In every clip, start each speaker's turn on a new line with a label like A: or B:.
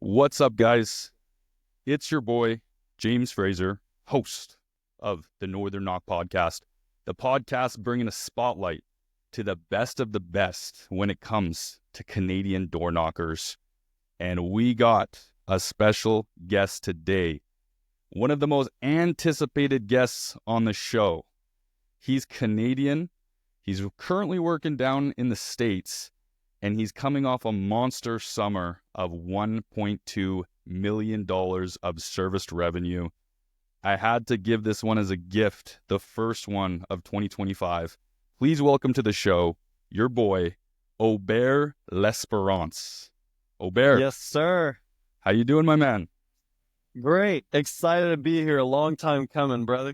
A: What's up, guys? It's your boy, James Fraser, host of the Northern Knock podcast. The podcast bringing a spotlight to the best of the best when it comes to Canadian door knockers. And we got a special guest today, one of the most anticipated guests on the show. He's Canadian. He's currently working down in the States, and he's coming off a monster summer of $1.2 million of serviced revenue. I had to give this one as a gift, the first one of 2025. Please welcome to the show your boy, Aubert L'Esperance. Aubert.
B: Yes, sir.
A: How you doing, my man?
B: Great. Excited to be here. A long time coming, brother.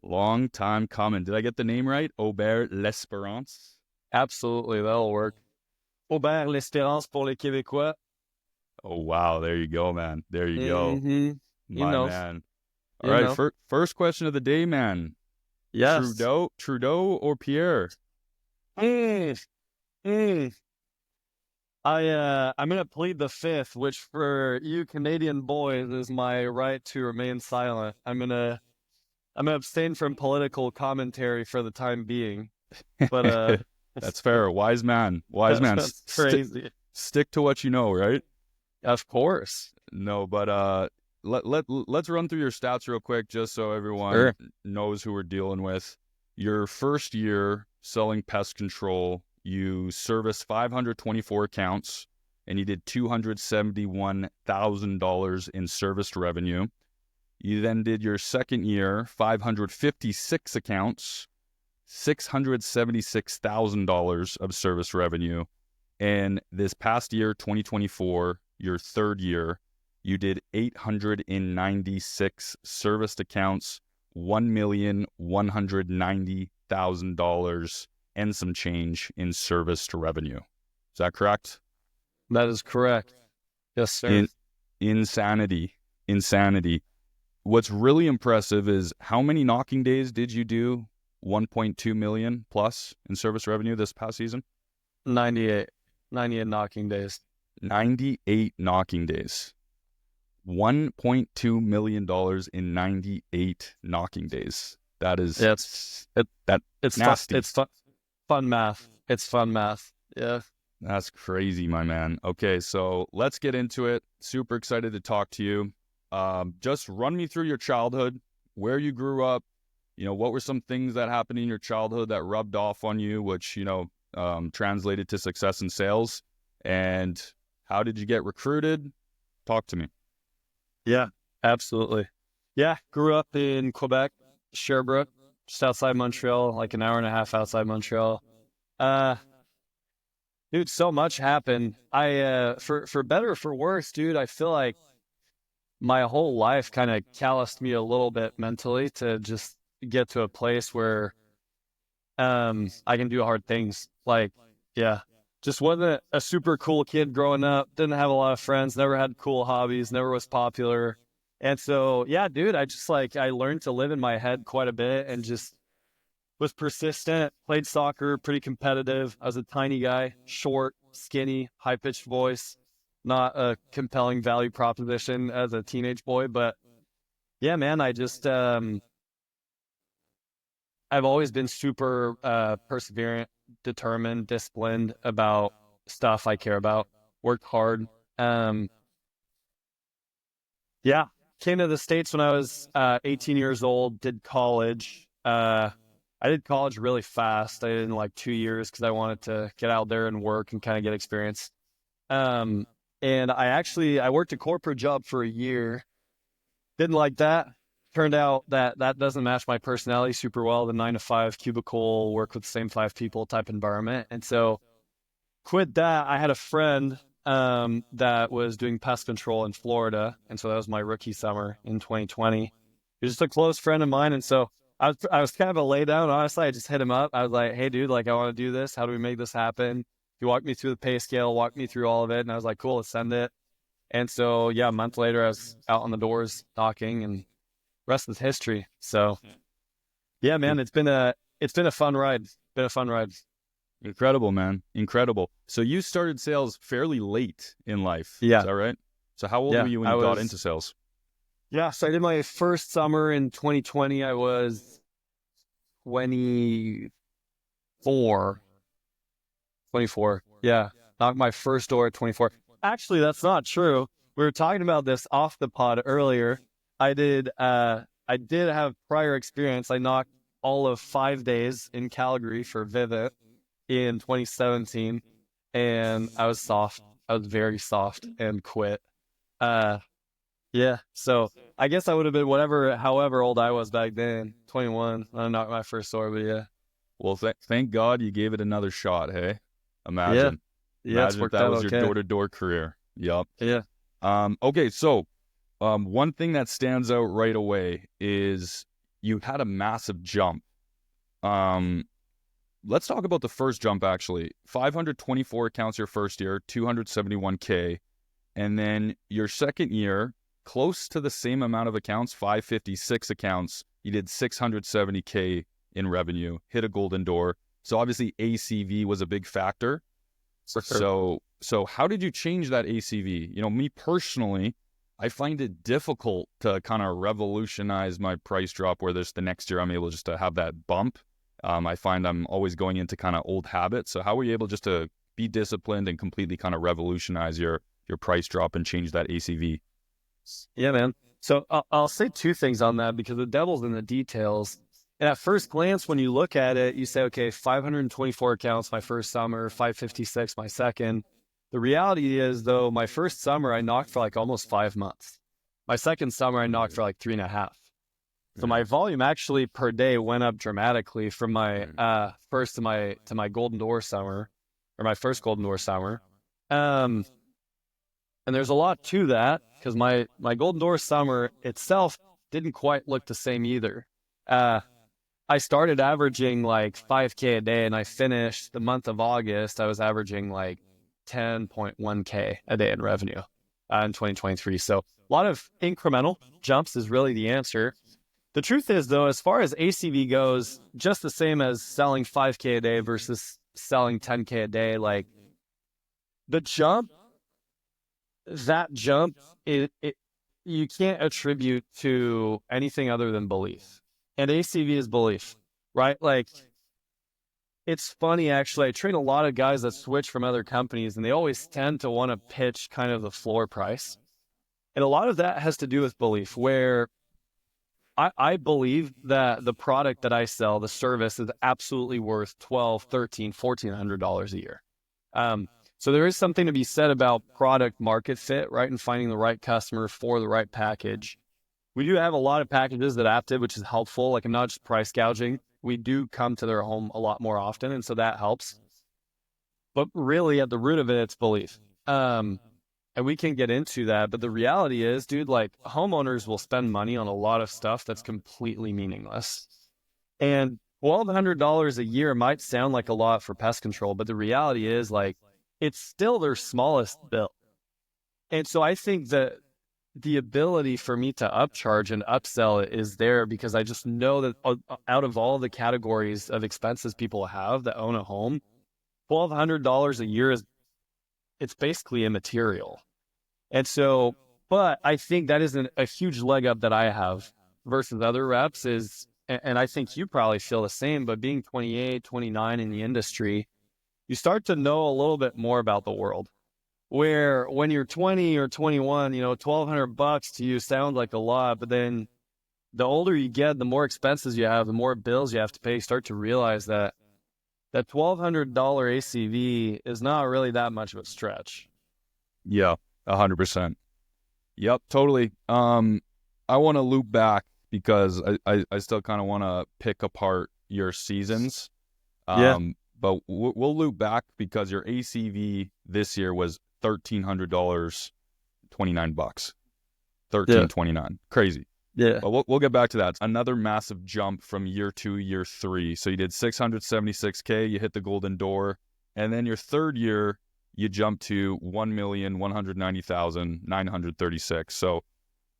A: Long time coming. Did I get the name right? Aubert L'Esperance?
B: Absolutely. That'll work. Aubert L'Esperance pour les Québécois.
A: Oh, wow. There you go, man. There you go. My man. All right. First question of the day, man.
B: Yes.
A: Trudeau or Pierre?
B: I'm going to plead the fifth, which for you Canadian boys is my right to remain silent. I'm gonna abstain from political commentary for the time being. But
A: that's fair. Wise man. That's
B: crazy.
A: Stick to what you know, right?
B: Of course.
A: No, but let's run through your stats real quick, just so everyone knows who we're dealing with. Your first year selling pest control, you serviced 524 accounts, and you did $271,000 in serviced revenue. You then did your second year, 556 accounts, $676,000 of service revenue. And this past year, 2024, your third year, you did 896 serviced accounts, $1,190,000 and some change in serviced revenue. Is that correct?
B: That is correct. Yes, sir.
A: Insanity. What's really impressive is how many knocking days did you do 1.2 million plus in service revenue this past season?
B: 98 knocking days.
A: 98 knocking days. $1.2 million in 98 knocking days. That is
B: it's
A: nasty.
B: It's fun math. It's fun math. Yeah.
A: That's crazy, my man. Okay, so let's get into it. Super excited to talk to you. Just run me through your childhood, where you grew up, what were some things that happened in your childhood that rubbed off on you, which, translated to success in sales, and how did you get recruited? Talk to me.
B: Yeah, absolutely. Yeah, grew up in Quebec, Sherbrooke, just outside Montreal, like an hour and a half outside Montreal. Dude, so much happened. For better or for worse, dude, I feel like my whole life kind of calloused me a little bit mentally to just get to a place where I can do hard things. Just wasn't a super cool kid growing up. Didn't have a lot of friends, never had cool hobbies, never was popular. And so, yeah, dude, I learned to live in my head quite a bit and just was persistent, played soccer, pretty competitive. I was a tiny guy, short, skinny, high-pitched voice. Not a compelling value proposition as a teenage boy, but yeah, man, I just, I've always been super perseverant, determined, disciplined about stuff I care about, worked hard. Came to the States when I was 18 years old, did college. I did college really fast. I did in like 2 years because I wanted to get out there and work and kind of get experience. And I worked a corporate job for a year. Didn't like that. Turned out that doesn't match my personality super well, the 9-to-5 cubicle, work with the same 5 people type environment. And so quit that. I had a friend that was doing pest control in Florida. And so that was my rookie summer in 2020. He was just a close friend of mine. And so I was kind of a lay down. Honestly, I just hit him up. I was like, hey, dude, I want to do this. How do we make this happen? He walked me through the pay scale, walked me through all of it. And I was like, cool, let's send it. And so, yeah, a month later, I was out on the doors knocking, and rest is history. So, yeah, man, it's been a fun ride.
A: Incredible, man. Incredible. So you started sales fairly late in life.
B: Yeah.
A: Is that right? So how old were you when you got into sales?
B: Yeah, so I did my first summer in 2020. I was 24. 24. Yeah. Knocked my first door at 24. Actually, that's not true. We were talking about this off the pod earlier. I did have prior experience. I knocked all of 5 days in Calgary for Vivid in 2017, and I was soft. I was very soft and quit. Yeah. So I guess I would have been however old I was back then, 21. I knocked my first door, but yeah.
A: Well, thank God you gave it another shot, hey? Imagine.
B: Yeah,
A: Imagine if that was your door-to-door career. Yup.
B: Yeah.
A: Okay, so one thing that stands out right away is you had a massive jump. Let's talk about the first jump, actually. 524 accounts your first year, 271K. And then your second year, close to the same amount of accounts, 556 accounts, you did 670K in revenue, hit a golden door. So obviously ACV was a big factor.
B: For sure.
A: So how did you change that ACV? You know, me personally, I find it difficult to kind of revolutionize my price drop where there's the next year I'm able just to have that bump. I find I'm always going into kind of old habits. So how were you able just to be disciplined and completely kind of revolutionize your price drop and change that ACV?
B: Yeah, man. So I'll say two things on that because the devil's in the details. And at first glance, when you look at it, you say, okay, 524 accounts my first summer, 556 my second. The reality is, though, my first summer, I knocked for like almost 5 months. My second summer, I knocked for like 3.5. So my volume actually per day went up dramatically from my first to my golden door summer, or my first golden door summer. And there's a lot to that because my golden door summer itself didn't quite look the same either. I started averaging like 5K a day, and I finished the month of August. I was averaging like 10.1K a day in revenue in 2023. So a lot of incremental jumps is really the answer. The truth is, though, as far as ACV goes, just the same as selling 5K a day versus selling 10K a day, like that jump, you can't attribute to anything other than belief. And ACV is belief, right? Like, it's funny, actually. I train a lot of guys that switch from other companies, and they always tend to want to pitch kind of the floor price. And a lot of that has to do with belief, where I believe that the product that I sell, the service, is absolutely worth $1,200, $1,300, $1,400 a year. So there is something to be said about product market fit, right? And finding the right customer for the right package. We do have a lot of packages that Aptive, which is helpful. Like, I'm not just price gouging. We do come to their home a lot more often, and so that helps. But really, at the root of it, it's belief. And we can get into that. But the reality is, dude, like, homeowners will spend money on a lot of stuff that's completely meaningless. And $1,200 a year might sound like a lot for pest control, but the reality is, like, it's still their smallest bill. And so I think that the ability for me to upcharge and upsell it is there because I just know that out of all the categories of expenses people have that own a home, $1,200 a year it's basically immaterial. And so, but I think that isn't a huge leg up that I have versus other reps is, and I think you probably feel the same, but being 28, 29 in the industry, you start to know a little bit more about the world. Where when you're 20 or 21, $1,200 to you sounds like a lot, but then the older you get, the more expenses you have, the more bills you have to pay. You start to realize that $1,200 ACV is not really that much of a stretch.
A: Yeah, 100%. Yep, totally. I want to loop back because I still kind of want to pick apart your seasons. But we'll loop back because your ACV this year was $1,300, $29, $1,329. Crazy.
B: Yeah.
A: But we'll get back to that. It's another massive jump from year 2, year 3. So you did 676K, you hit the golden door. And then your third year, you jumped to 1,190,936. So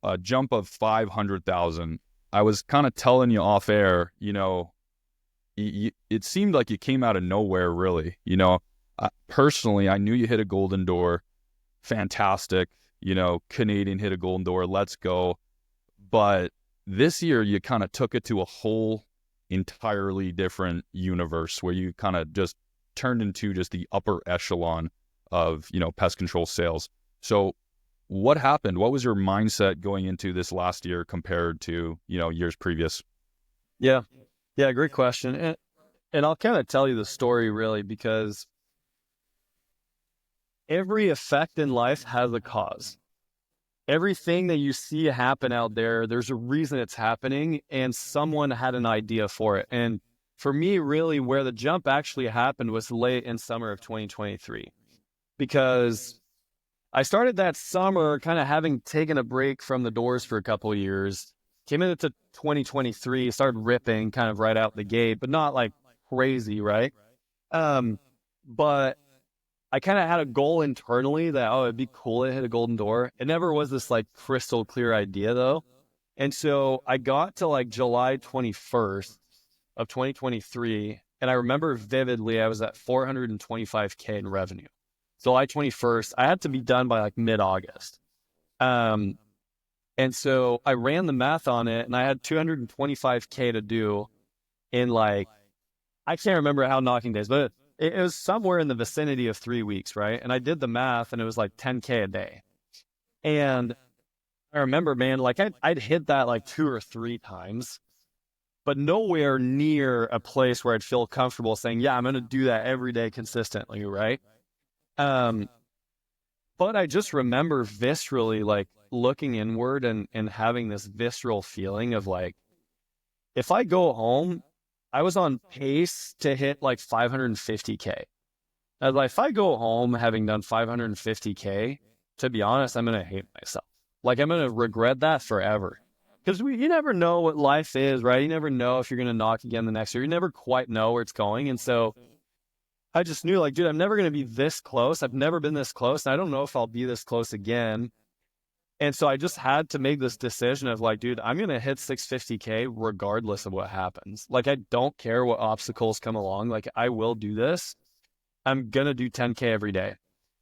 A: a jump of 500,000. I was kind of telling you off air, it seemed like you came out of nowhere, really. Personally, I knew you hit a golden door. fantastic. Canadian hit a golden door. Let's go. But this year, you kind of took it to a whole entirely different universe where you kind of just turned into just the upper echelon of, pest control sales. So what happened? What was your mindset going into this last year compared to, years previous?
B: Yeah. Yeah. Great question. And I'll kind of tell you the story really, because every effect in life has a cause. Everything that you see happen out there, there's a reason it's happening, and someone had an idea for it. And for me, really, where the jump actually happened was late in summer of 2023, because I started that summer kind of having taken a break from the doors for a couple of years, came into 2023, started ripping kind of right out the gate, but not like crazy, right? But I kind of had a goal internally that, it'd be cool to hit a golden door. It never was this like crystal clear idea though. And so I got to like July 21st of 2023. And I remember vividly, I was at 425K in revenue. July 21st, I had to be done by like mid-August. And so I ran the math on it, and I had 225K to do in like, I can't remember how knocking days, but it was somewhere in the vicinity of 3 weeks, right? And I did the math, and it was like 10K a day. And I remember, man, like I'd hit that like 2 or 3 times, but nowhere near a place where I'd feel comfortable saying, yeah, I'm going to do that every day consistently, right? But I just remember viscerally like looking inward and having this visceral feeling of like, if I go home, I was on pace to hit like 550K. Now, like, if I go home having done 550K, to be honest, I'm going to hate myself. Like, I'm going to regret that forever. Because you never know what life is, right? You never know if you're going to knock again the next year. You never quite know where it's going. And so I just knew like, dude, I'm never going to be this close. I've never been this close. And I don't know if I'll be this close again. And so I just had to make this decision of like, dude, I'm going to hit 650K regardless of what happens. Like, I don't care what obstacles come along. Like, I will do this. I'm going to do 10K every day.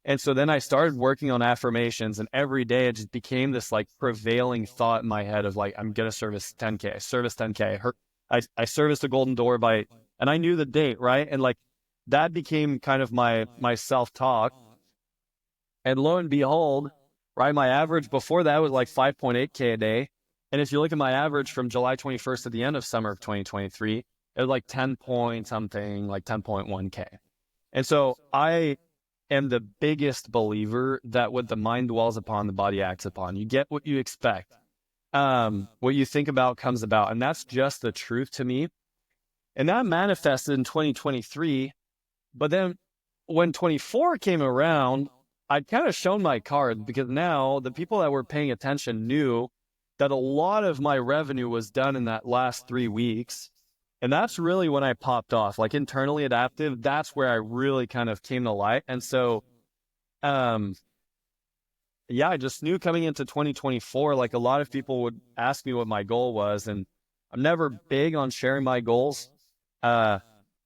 B: And so then I started working on affirmations, and every day it just became this like prevailing thought in my head of like, I'm going to service 10K, service 10K. I serviced a golden door and I knew the date, right? And like, that became kind of my self-talk. And lo and behold, right, my average before that was like 5.8K a day. And if you look at my average from July 21st to the end of summer of 2023, it was like 10 point something, like 10.1K. And so I am the biggest believer that what the mind dwells upon, the body acts upon. You get what you expect. What you think about comes about. And that's just the truth to me. And that manifested in 2023. But then when 24 came around, I'd kind of shown my card, because now the people that were paying attention knew that a lot of my revenue was done in that last 3 weeks. And that's really when I popped off, like internally at Aptive. That's where I really kind of came to light. And so, I just knew coming into 2024, like a lot of people would ask me what my goal was, and I'm never big on sharing my goals. I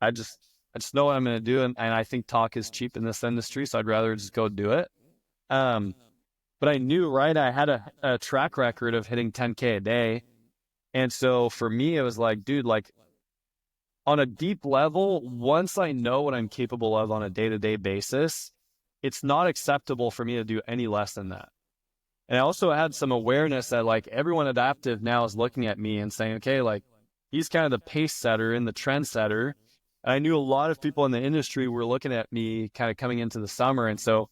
B: just know what I'm going to do. And I think talk is cheap in this industry, so I'd rather just go do it. But I knew, right, I had a track record of hitting 10K a day. And so for me, it was like, dude, like on a deep level, once I know what I'm capable of on a day-to-day basis, it's not acceptable for me to do any less than that. And I also had some awareness that like everyone at Aptive now is looking at me and saying, okay, like he's kind of the pace setter and the trend setter. I knew a lot of people in the industry were looking at me kind of coming into the summer. And so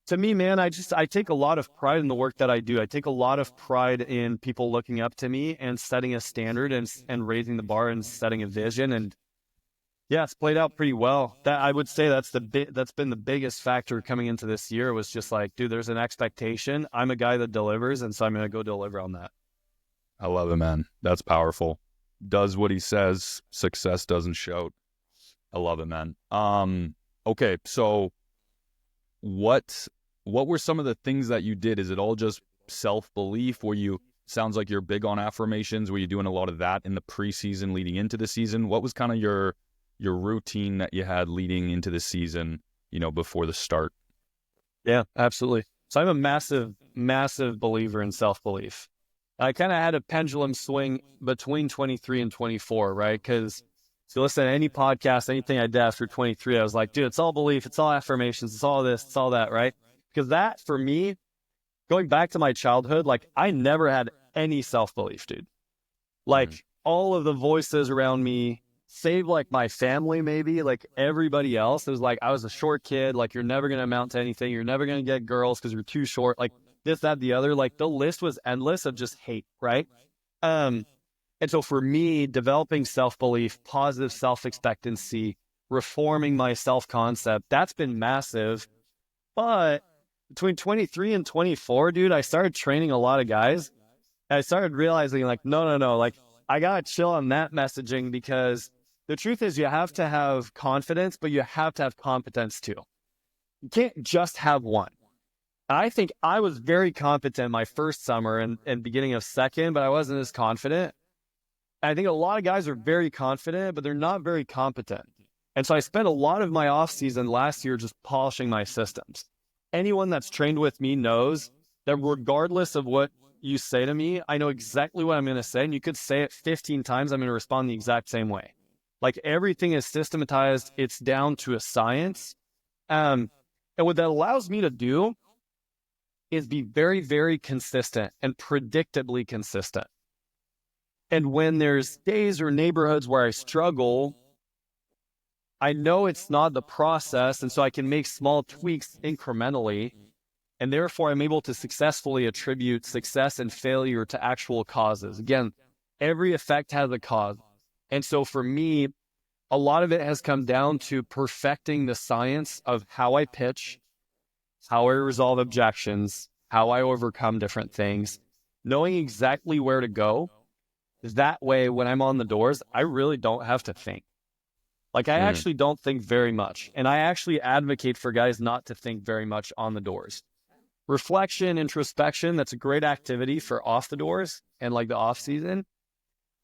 B: to me, man, I take a lot of pride in the work that I do. I take a lot of pride in people looking up to me and setting a standard and raising the bar and setting a vision. And yeah, it's played out pretty well. That I would say that's been the biggest factor coming into this year, was just like, dude, there's an expectation. I'm a guy that delivers. And so I'm going to go deliver on that.
A: I love it, man. That's powerful. Does what he says. Success doesn't shout. I love it, man. Okay, so what were some of the things that you did? Is it all just self-belief? Sounds like you're big on affirmations. Were you doing a lot of that in the preseason leading into the season? What was kind of your routine that you had leading into the season, before the start?
B: Yeah, absolutely. So I'm a massive, massive believer in self-belief. I kind of had a pendulum swing between 23 and 24, right? Because if you listen to any podcast, anything I did after 23, I was like, dude, it's all belief, it's all affirmations, it's all this, it's all that, right? Because that, for me, going back to my childhood, like I never had any self-belief, dude. Like all of the voices around me, save like my family, maybe like everybody else, it was like I was a short kid, like you're never going to amount to anything, you're never going to get girls because you're too short, like this, that, the other. Like the list was endless of just hate, right? And so for me, developing self-belief, positive self-expectancy, reforming my self-concept, that's been massive. But between 23 and 24, dude, I started training a lot of guys. And I started realizing like, no, like I got to chill on that messaging, because the truth is you have to have confidence, but you have to have competence too. You can't just have one. I think I was very competent my first summer and beginning of second, but I wasn't as confident. And I think a lot of guys are very confident, but they're not very competent. And so I spent a lot of my off season last year just polishing my systems. Anyone that's trained with me knows that regardless of what you say to me, I know exactly what I'm going to say. And you could say it 15 times, I'm going to respond the exact same way. Like everything is systematized. It's down to a science. And what that allows me to do is be very, very consistent and predictably consistent. And when there's days or neighborhoods where I struggle, I know it's not the process. And so I can make small tweaks incrementally. And therefore, I'm able to successfully attribute success and failure to actual causes. Again, every effect has a cause. And so for me, a lot of it has come down to perfecting the science of how I pitch, how I resolve objections, how I overcome different things, knowing exactly where to go. That way, when I'm on the doors, I really don't have to think. Like I actually don't think very much. And I actually advocate for guys not to think very much on the doors. Reflection, introspection, that's a great activity for off the doors and like the off season.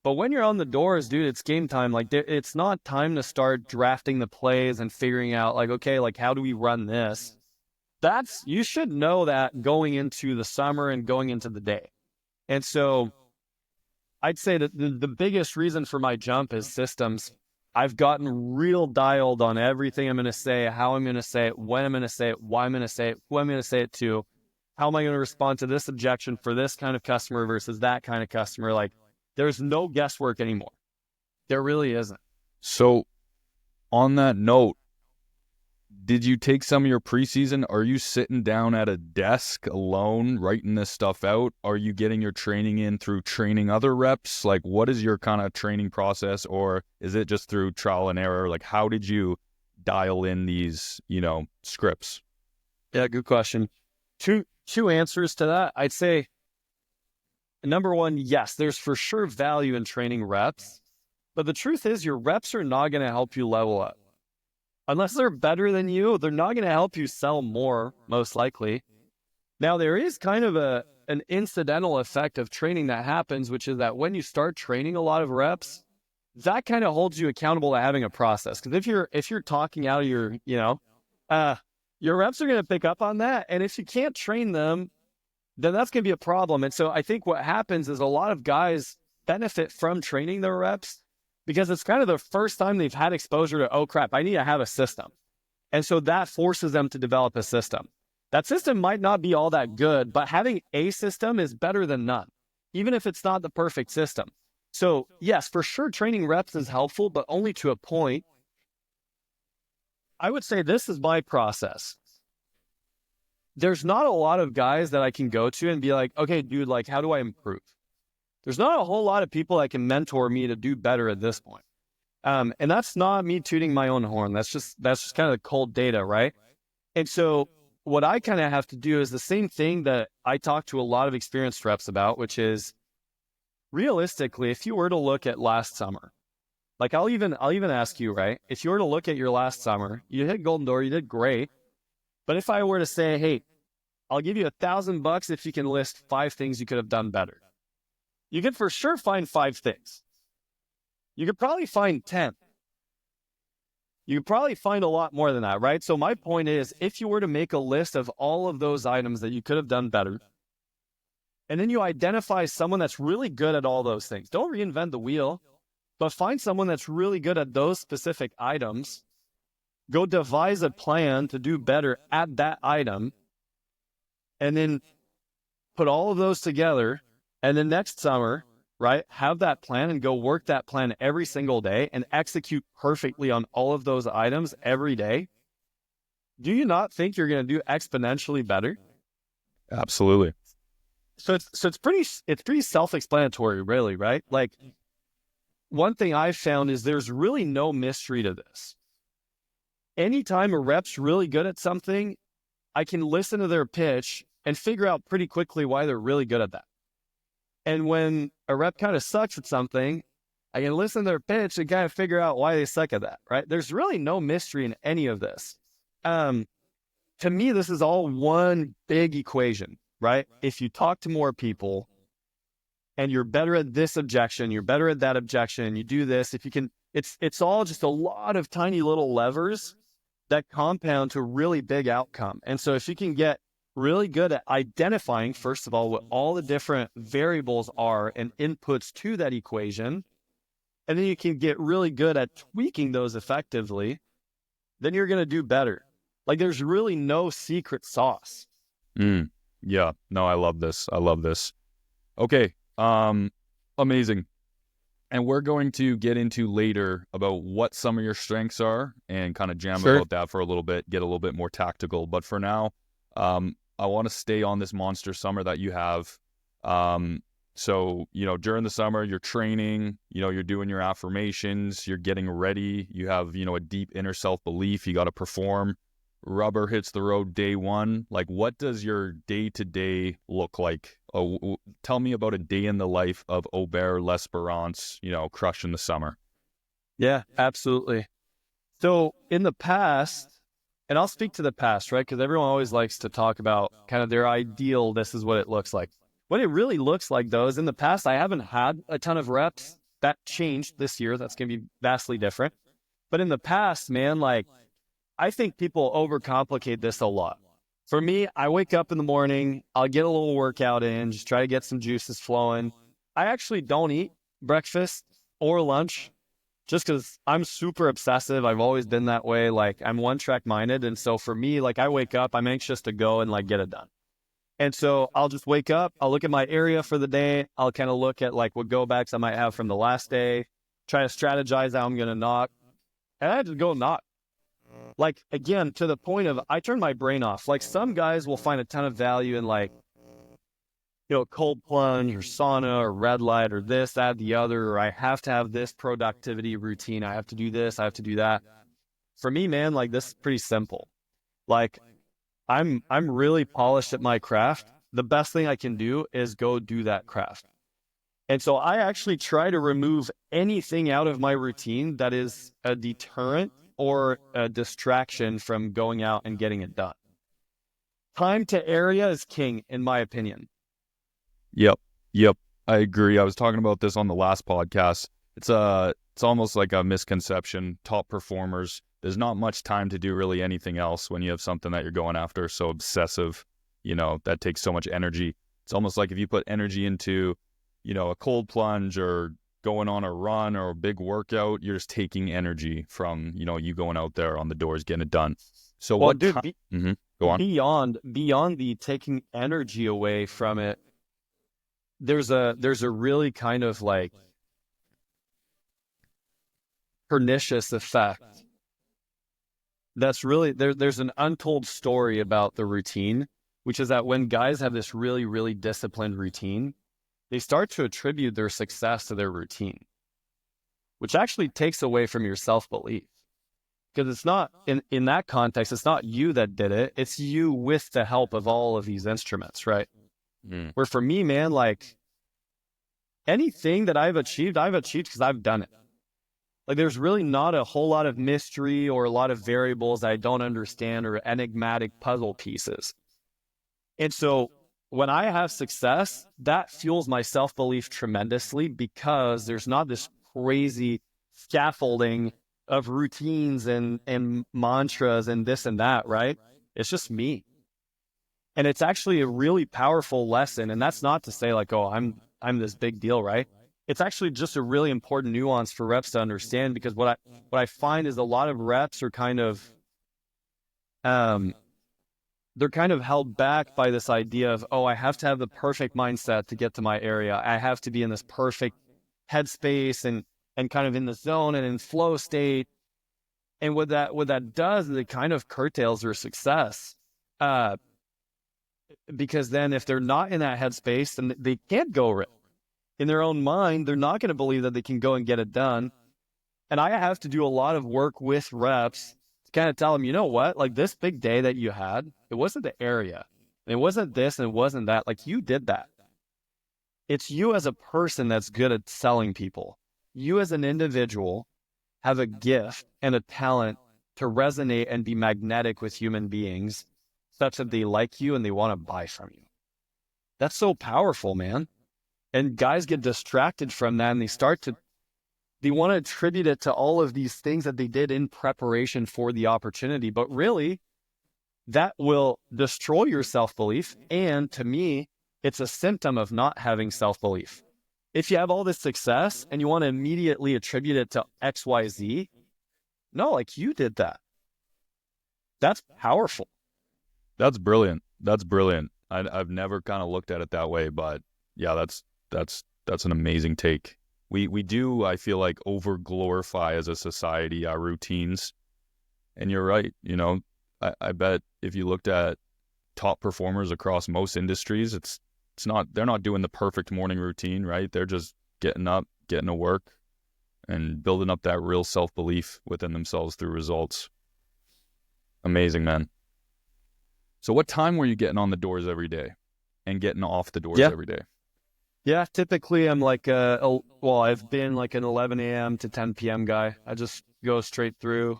B: But when you're on the doors, dude, it's game time. Like it's not time to start drafting the plays and figuring out like, okay, like how do we run this? You should know that going into the summer and going into the day. And so I'd say that the biggest reason for my jump is systems. I've gotten real dialed on everything I'm going to say, how I'm going to say it, when I'm going to say it, why I'm going to say it, who I'm going to say it to, how am I going to respond to this objection for this kind of customer versus that kind of customer. Like there's no guesswork anymore. There really isn't.
A: So on that note, did you take some of your preseason? Are you sitting down at a desk alone writing this stuff out? Are you getting your training in through training other reps? Like what is your kind of training process, or is it just through trial and error? Like how did you dial in these, scripts?
B: Yeah, good question. Two answers to that. I'd say number one, yes, there's for sure value in training reps, but the truth is your reps are not going to help you level up. Unless they're better than you, they're not going to help you sell more, most likely. Now, there is kind of an incidental effect of training that happens, which is that when you start training a lot of reps, that kind of holds you accountable to having a process. Because if you're talking out of your reps are going to pick up on that. And if you can't train them, then that's going to be a problem. And so I think what happens is a lot of guys benefit from training their reps, because it's kind of the first time they've had exposure to, oh crap, I need to have a system. And so that forces them to develop a system. That system might not be all that good, but having a system is better than none, even if it's not the perfect system. So yes, for sure, training reps is helpful, but only to a point. I would say this is my process. There's not a lot of guys that I can go to and be like, okay, dude, like, how do I improve? There's not a whole lot of people that can mentor me to do better at this point. And that's not me tooting my own horn. That's just kind of the cold data, right? And so what I kind of have to do is the same thing that I talk to a lot of experienced reps about, which is realistically, if you were to look at last summer, like I'll even ask you, right? If you were to look at your last summer, you hit Golden Door, you did great. But if I were to say, hey, I'll give you $1,000 if you can list 5 things you could have done better. You could for sure find 5 things. You could probably find 10. You could probably find a lot more than that, right? So my point is, if you were to make a list of all of those items that you could have done better, and then you identify someone that's really good at all those things, don't reinvent the wheel, but find someone that's really good at those specific items, go devise a plan to do better at that item, and then put all of those together. And then next summer, right, have that plan and go work that plan every single day and execute perfectly on all of those items every day. Do you not think you're going to do exponentially better?
A: Absolutely.
B: So it's pretty self-explanatory, really, right? Like, one thing I've found is there's really no mystery to this. Anytime a rep's really good at something, I can listen to their pitch and figure out pretty quickly why they're really good at that. And when a rep kind of sucks at something, I can listen to their pitch and kind of figure out why they suck at that, right? There's really no mystery in any of this. To me, this is all one big equation, right? If you talk to more people and you're better at this objection, you're better at that objection, you do this, if you can, it's all just a lot of tiny little levers that compound to a really big outcome. And so if you can get really good at identifying, first of all, what all the different variables are and inputs to that equation, and then you can get really good at tweaking those effectively, then you're going to do better. Like, there's really no secret sauce.
A: Yeah, no, I love this. Okay, amazing. And we're going to get into later about what some of your strengths are and kind of jam about that for a little bit, get a little bit more tactical. But for now, I want to stay on this monster summer that you have. So, during the summer, you're training, you're doing your affirmations, you're getting ready, you have, a deep inner self-belief, you got to perform. Rubber hits the road day one. Like, what does your day-to-day look like? Tell me about a day in the life of Aubert L'Esperance, crushing the summer.
B: Yeah, absolutely. So in the past, and I'll speak to the past, right? Because everyone always likes to talk about kind of their ideal, this is what it looks like. What it really looks like, though, is in the past, I haven't had a ton of reps. That changed this year. That's going to be vastly different. But in the past, man, like, I think people overcomplicate this a lot. For me, I wake up in the morning, I'll get a little workout in, just try to get some juices flowing. I actually don't eat breakfast or lunch just because I'm super obsessive. I've always been that way. Like, I'm one-track minded. And so for me, like, I wake up, I'm anxious to go and like get it done. And so I'll just wake up, I'll look at my area for the day. I'll kind of look at like what go backs I might have from the last day, try to strategize how I'm going to knock. And I just go knock. Like, again, to the point of, I turn my brain off. Like, some guys will find a ton of value in like, cold plunge or sauna or red light or this, that, the other, or I have to have this productivity routine. I have to do this. I have to do that. For me, man, like, this is pretty simple. Like, I'm really polished at my craft. The best thing I can do is go do that craft. And so I actually try to remove anything out of my routine that is a deterrent or a distraction from going out and getting it done. Time to area is king, in my opinion.
A: Yep. I agree. I was talking about this on the last podcast. It's almost like a misconception. Top performers, there's not much time to do really anything else when you have something that you're going after. So obsessive, that takes so much energy. It's almost like if you put energy into, a cold plunge or going on a run or a big workout, you're just taking energy from, you going out there on the doors, getting it done. So
B: well,
A: what?
B: Dude,
A: go on.
B: Beyond the taking energy away from it, there's a really kind of like pernicious effect. That's really there's an untold story about the routine, which is that when guys have this really, really disciplined routine, they start to attribute their success to their routine, which actually takes away from your self-belief. Because it's not, in that context, it's not you that did it. It's you with the help of all of these instruments, right? Where for me, man, like, anything that I've achieved because I've done it. Like, there's really not a whole lot of mystery or a lot of variables I don't understand or enigmatic puzzle pieces. And so when I have success, that fuels my self-belief tremendously because there's not this crazy scaffolding of routines and mantras and this and that, right? It's just me. And it's actually a really powerful lesson. And that's not to say like, oh, I'm this big deal, right? It's actually just a really important nuance for reps to understand, because what I find is a lot of reps are kind of they're kind of held back by this idea of, oh, I have to have the perfect mindset to get to my area. I have to be in this perfect headspace and kind of in the zone and in flow state. And what that does is it kind of curtails their success. Because then if they're not in that headspace, then they can't go in their own mind. They're not going to believe that they can go and get it done. And I have to do a lot of work with reps to kind of tell them, you know what, like this big day that you had, it wasn't the area. It wasn't this and it wasn't that. Like you did that. It's you as a person that's good at selling people. You as an individual have a gift and a talent to resonate and be magnetic with human beings such that they like you and they want to buy from you. That's so powerful, man. And guys get distracted from that and they want to attribute it to all of these things that they did in preparation for the opportunity. But really, that will destroy your self-belief. And to me, it's a symptom of not having self-belief. If you have all this success and you want to immediately attribute it to X, Y, Z, no, like you did that. That's powerful.
A: That's brilliant. That's brilliant. I've never kind of looked at it that way, but yeah, that's an amazing take. We do, I feel like, over glorify as a society our routines. And you're right. You know, I bet if you looked at top performers across most industries, they're not doing the perfect morning routine, right? They're just getting up, getting to work, and building up that real self-belief within themselves through results. Amazing, man. So what time were you getting on the doors every day and getting off the doors every day?
B: Yeah, typically I'm like, I've been like an 11 a.m. to 10 p.m. guy. I just go straight through.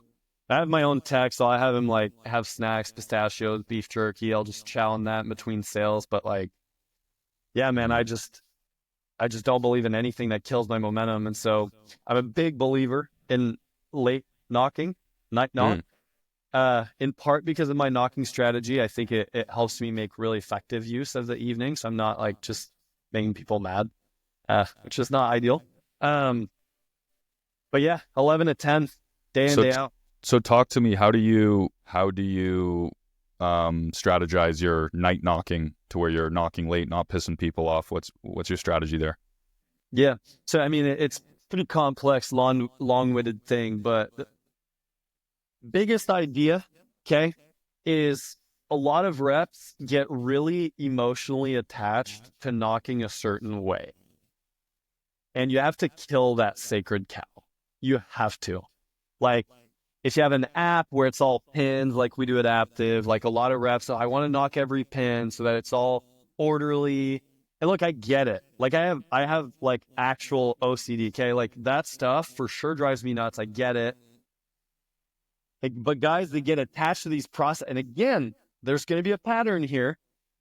B: I have my own tech, so I have him like have snacks, pistachios, beef jerky. I'll just chow on that in between sales. But like, yeah, man, I just don't believe in anything that kills my momentum. And so I'm a big believer in late knocking, night knock. In part because of my knocking strategy. I think it helps me make really effective use of the evening. So I'm not like just making people mad, which is not ideal. But yeah, 11 to 10, day in, day out.
A: So talk to me. How do you strategize your night knocking to where you're knocking late, not pissing people off? What's your strategy there?
B: Yeah. So, I mean, it's pretty complex, long-winded thing, but the biggest idea, okay, is a lot of reps get really emotionally attached to knocking a certain way. And you have to kill that sacred cow. You have to. Like, if you have an app where it's all pinned, like we do at Aptive, like a lot of reps, I want to knock every pin so that it's all orderly. And look, I get it. Like I have like actual OCD, okay? Like that stuff for sure drives me nuts. I get it. Like, but guys, they get attached to these process. And again, there's going to be a pattern here,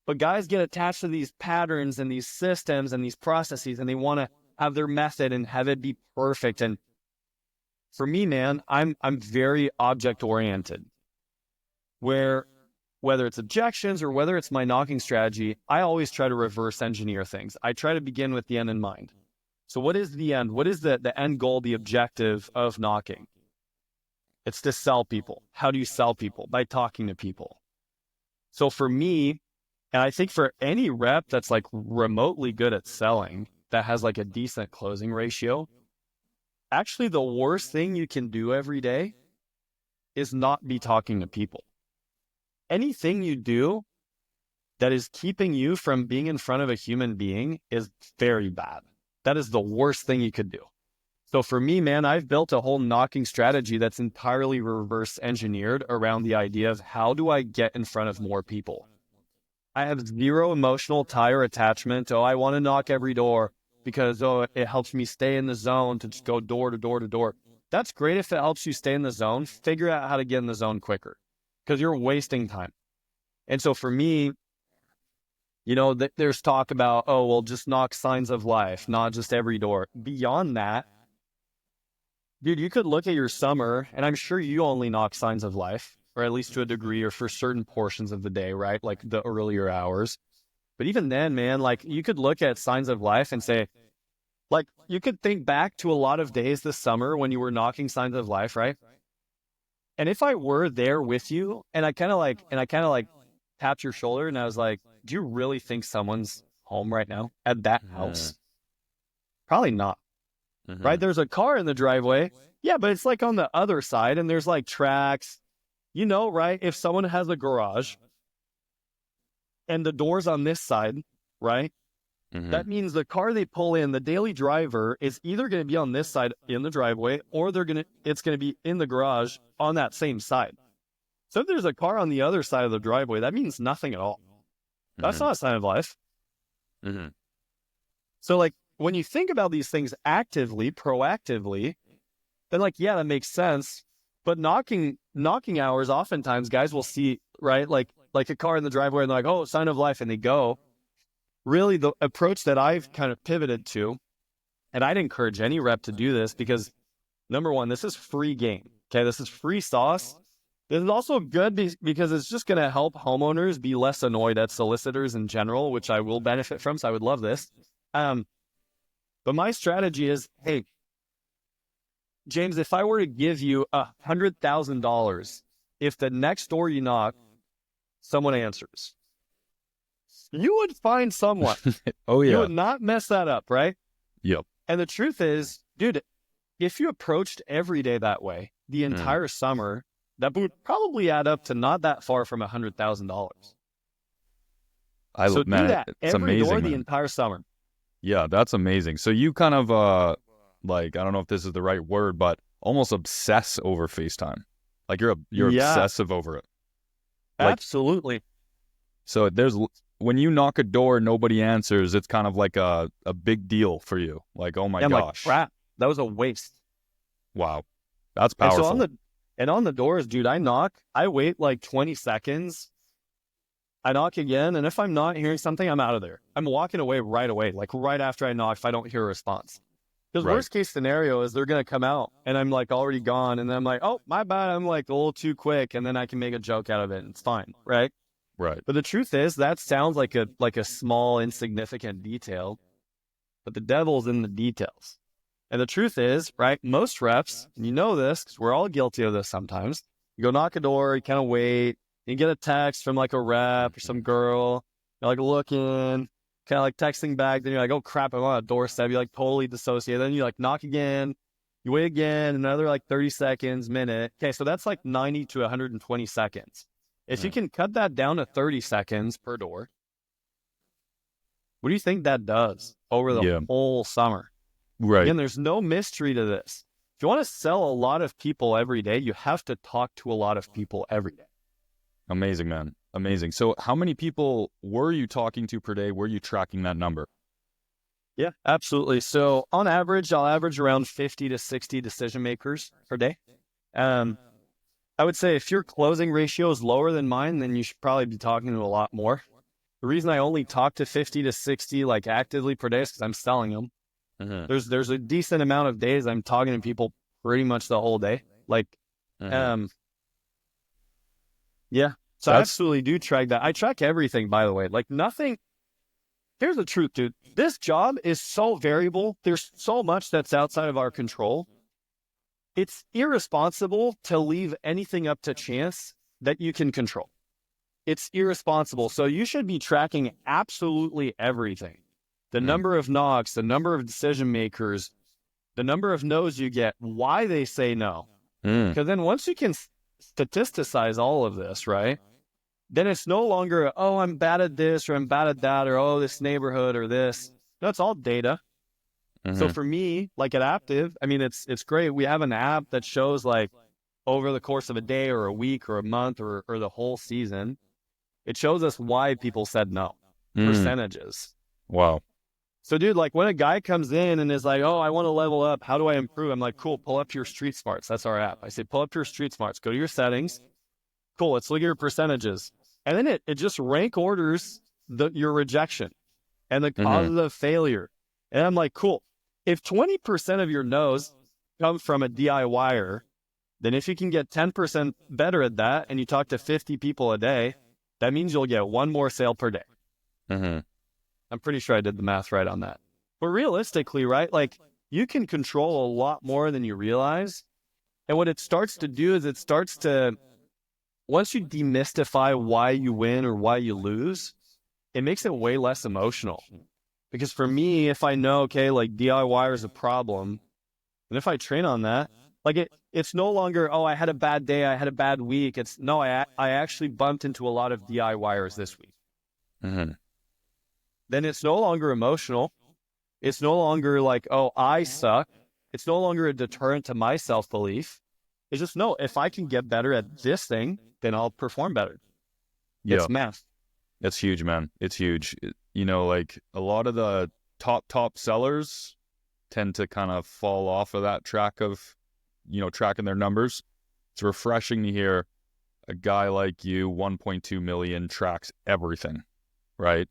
B: but guys get attached to these patterns and these systems and these processes, and they want to have their method and have it be perfect. And for me, man, I'm very object oriented, where whether it's objections or whether it's my knocking strategy, I always try to reverse engineer things. I try to begin with the end in mind. So what is the end? What is the end goal, the objective of knocking? It's to sell people. How do you sell people? By talking to people. So for me, and I think for any rep that's like remotely good at selling, that has like a decent closing ratio, actually the worst thing you can do every day is not be talking to people. Anything you do that is keeping you from being in front of a human being is very bad. That is the worst thing you could do. So for me, man, I've built a whole knocking strategy that's entirely reverse engineered around the idea of how do I get in front of more people? I have zero emotional tie or attachment. Oh, I want to knock every door because, it helps me stay in the zone to just go door to door to door. That's great if it helps you stay in the zone. Figure out how to get in the zone quicker because you're wasting time. And so for me, you know, there's talk about, just knock signs of life, not just every door. Beyond that, Dude, you could look at your summer, and I'm sure you only knock signs of life, or at least to a degree, or for certain portions of the day, right? Like the earlier hours. But even then, man, like you could look at signs of life and say, like you could think back to a lot of days this summer when you were knocking signs of life, right? And if I were there with you and I kind of like tapped your shoulder and I was like, do you really think someone's home right now at that house? Probably not. Right? There's a car in the driveway. Yeah, but it's like on the other side and there's like tracks, right? If someone has a garage and the door's on this side, right? That means the car they pull in, the daily driver is either going to be on this side in the driveway or it's going to be in the garage on that same side. So if there's a car on the other side of the driveway, that means nothing at all. That's not a sign of life. So like when you think about these things actively, proactively, then like, yeah, that makes sense. But knocking hours, oftentimes guys will see, right? Like a car in the driveway and they're like, oh, sign of life. And they go. Really, the approach that I've kind of pivoted to, and I'd encourage any rep to do this because, number one, this is free game. Okay, this is free sauce. This is also good because it's just going to help homeowners be less annoyed at solicitors in general, which I will benefit from. So I would love this. But my strategy is, hey, James, if I were to give you $100,000, if the next door you knock, someone answers, you would find someone.
A: Oh, yeah.
B: You would not mess that up, right?
A: Yep.
B: And the truth is, dude, if you approached every day that way, the entire summer, that would probably add up to not that far from $100,000. So do that every door the entire summer.
A: Yeah, that's amazing. So you kind of, like, I don't know if this is the right word, but almost obsess over FaceTime. Like you're obsessive over it. Like,
B: absolutely.
A: So when you knock a door, nobody answers. It's kind of like a big deal for you. Like, oh my gosh,
B: like, crap, that was a waste.
A: Wow, that's powerful.
B: And so on the doors, dude, I knock. I wait like 20 seconds. I knock again, and if I'm not hearing something, I'm out of there. I'm walking away right away, like right after I knock. If I don't hear a response, because worst case scenario is they're gonna come out, and I'm like already gone, and then I'm like, oh my bad, I'm like a little too quick, and then I can make a joke out of it, and it's fine, right?
A: Right.
B: But the truth is, that sounds like a small, insignificant detail, but the devil's in the details. And the truth is, right, most reps, and you know this because we're all guilty of this sometimes, you go knock a door, you kind of wait, you get a text from like a rep or some girl, you're like looking, kind of like texting back, then you're like, oh crap, I'm on a doorstep, you're like totally dissociated, then you like knock again, you wait again, another like 30 seconds, minute. Okay, so that's like 90 to 120 seconds. If you can cut that down to 30 seconds per door, what do you think that does over the whole summer?
A: Right.
B: Again, there's no mystery to this. If you want to sell a lot of people every day, you have to talk to a lot of people every day.
A: Amazing, man. Amazing. So how many people were you talking to per day? Were you tracking that number?
B: Yeah, absolutely. So on average, I'll average around 50 to 60 decision makers per day. I would say if your closing ratio is lower than mine, then you should probably be talking to a lot more. The reason I only talk to 50 to 60 like actively per day is because I'm selling them. There's a decent amount of days I'm talking to people pretty much the whole day. Like, yeah. So I absolutely do track that. I track everything, by the way. Like nothing. Here's the truth, dude. This job is so variable. There's so much that's outside of our control. It's irresponsible to leave anything up to chance that you can control. It's irresponsible. So you should be tracking absolutely everything. The number of knocks, the number of decision makers, the number of no's you get, why they say no. Because then once you can statisticize all of this, right, then it's no longer, oh, I'm bad at this or I'm bad at that or, oh, this neighborhood or this. No, it's all data. So for me, like at Aptive, I mean, it's great. We have an app that shows like over the course of a day or a week or a month or the whole season, it shows us why people said no, percentages.
A: Wow.
B: So dude, like when a guy comes in and is like, oh, I want to level up. How do I improve? I'm like, cool, pull up your street smarts. That's our app. I say, pull up your street smarts, go to your settings. Cool. Let's look at your percentages. And then it just rank orders your rejection and the causes of failure. And I'm like, cool. If 20% of your no's come from a DIYer, then if you can get 10% better at that and you talk to 50 people a day, that means you'll get one more sale per day.
A: Mm-hmm.
B: I'm pretty sure I did the math right on that. But realistically, right, like you can control a lot more than you realize. And what it starts to do is it starts to, once you demystify why you win or why you lose, it makes it way less emotional. Because for me, if I know, okay, like DIY is a problem, and if I train on that, like it's no longer, oh, I had a bad day, I had a bad week. It's, no, I actually bumped into a lot of DIYers this week.
A: Mm-hmm.
B: Then it's no longer emotional. It's no longer like, oh, I suck. It's no longer a deterrent to my self-belief. It's just, no, if I can get better at this thing, then I'll perform better.
A: Yeah.
B: It's math.
A: It's huge, man. It's huge. You know, like a lot of the top sellers tend to kind of fall off of that track of, you know, tracking their numbers. It's refreshing to hear a guy like you, 1.2 million, tracks everything, right?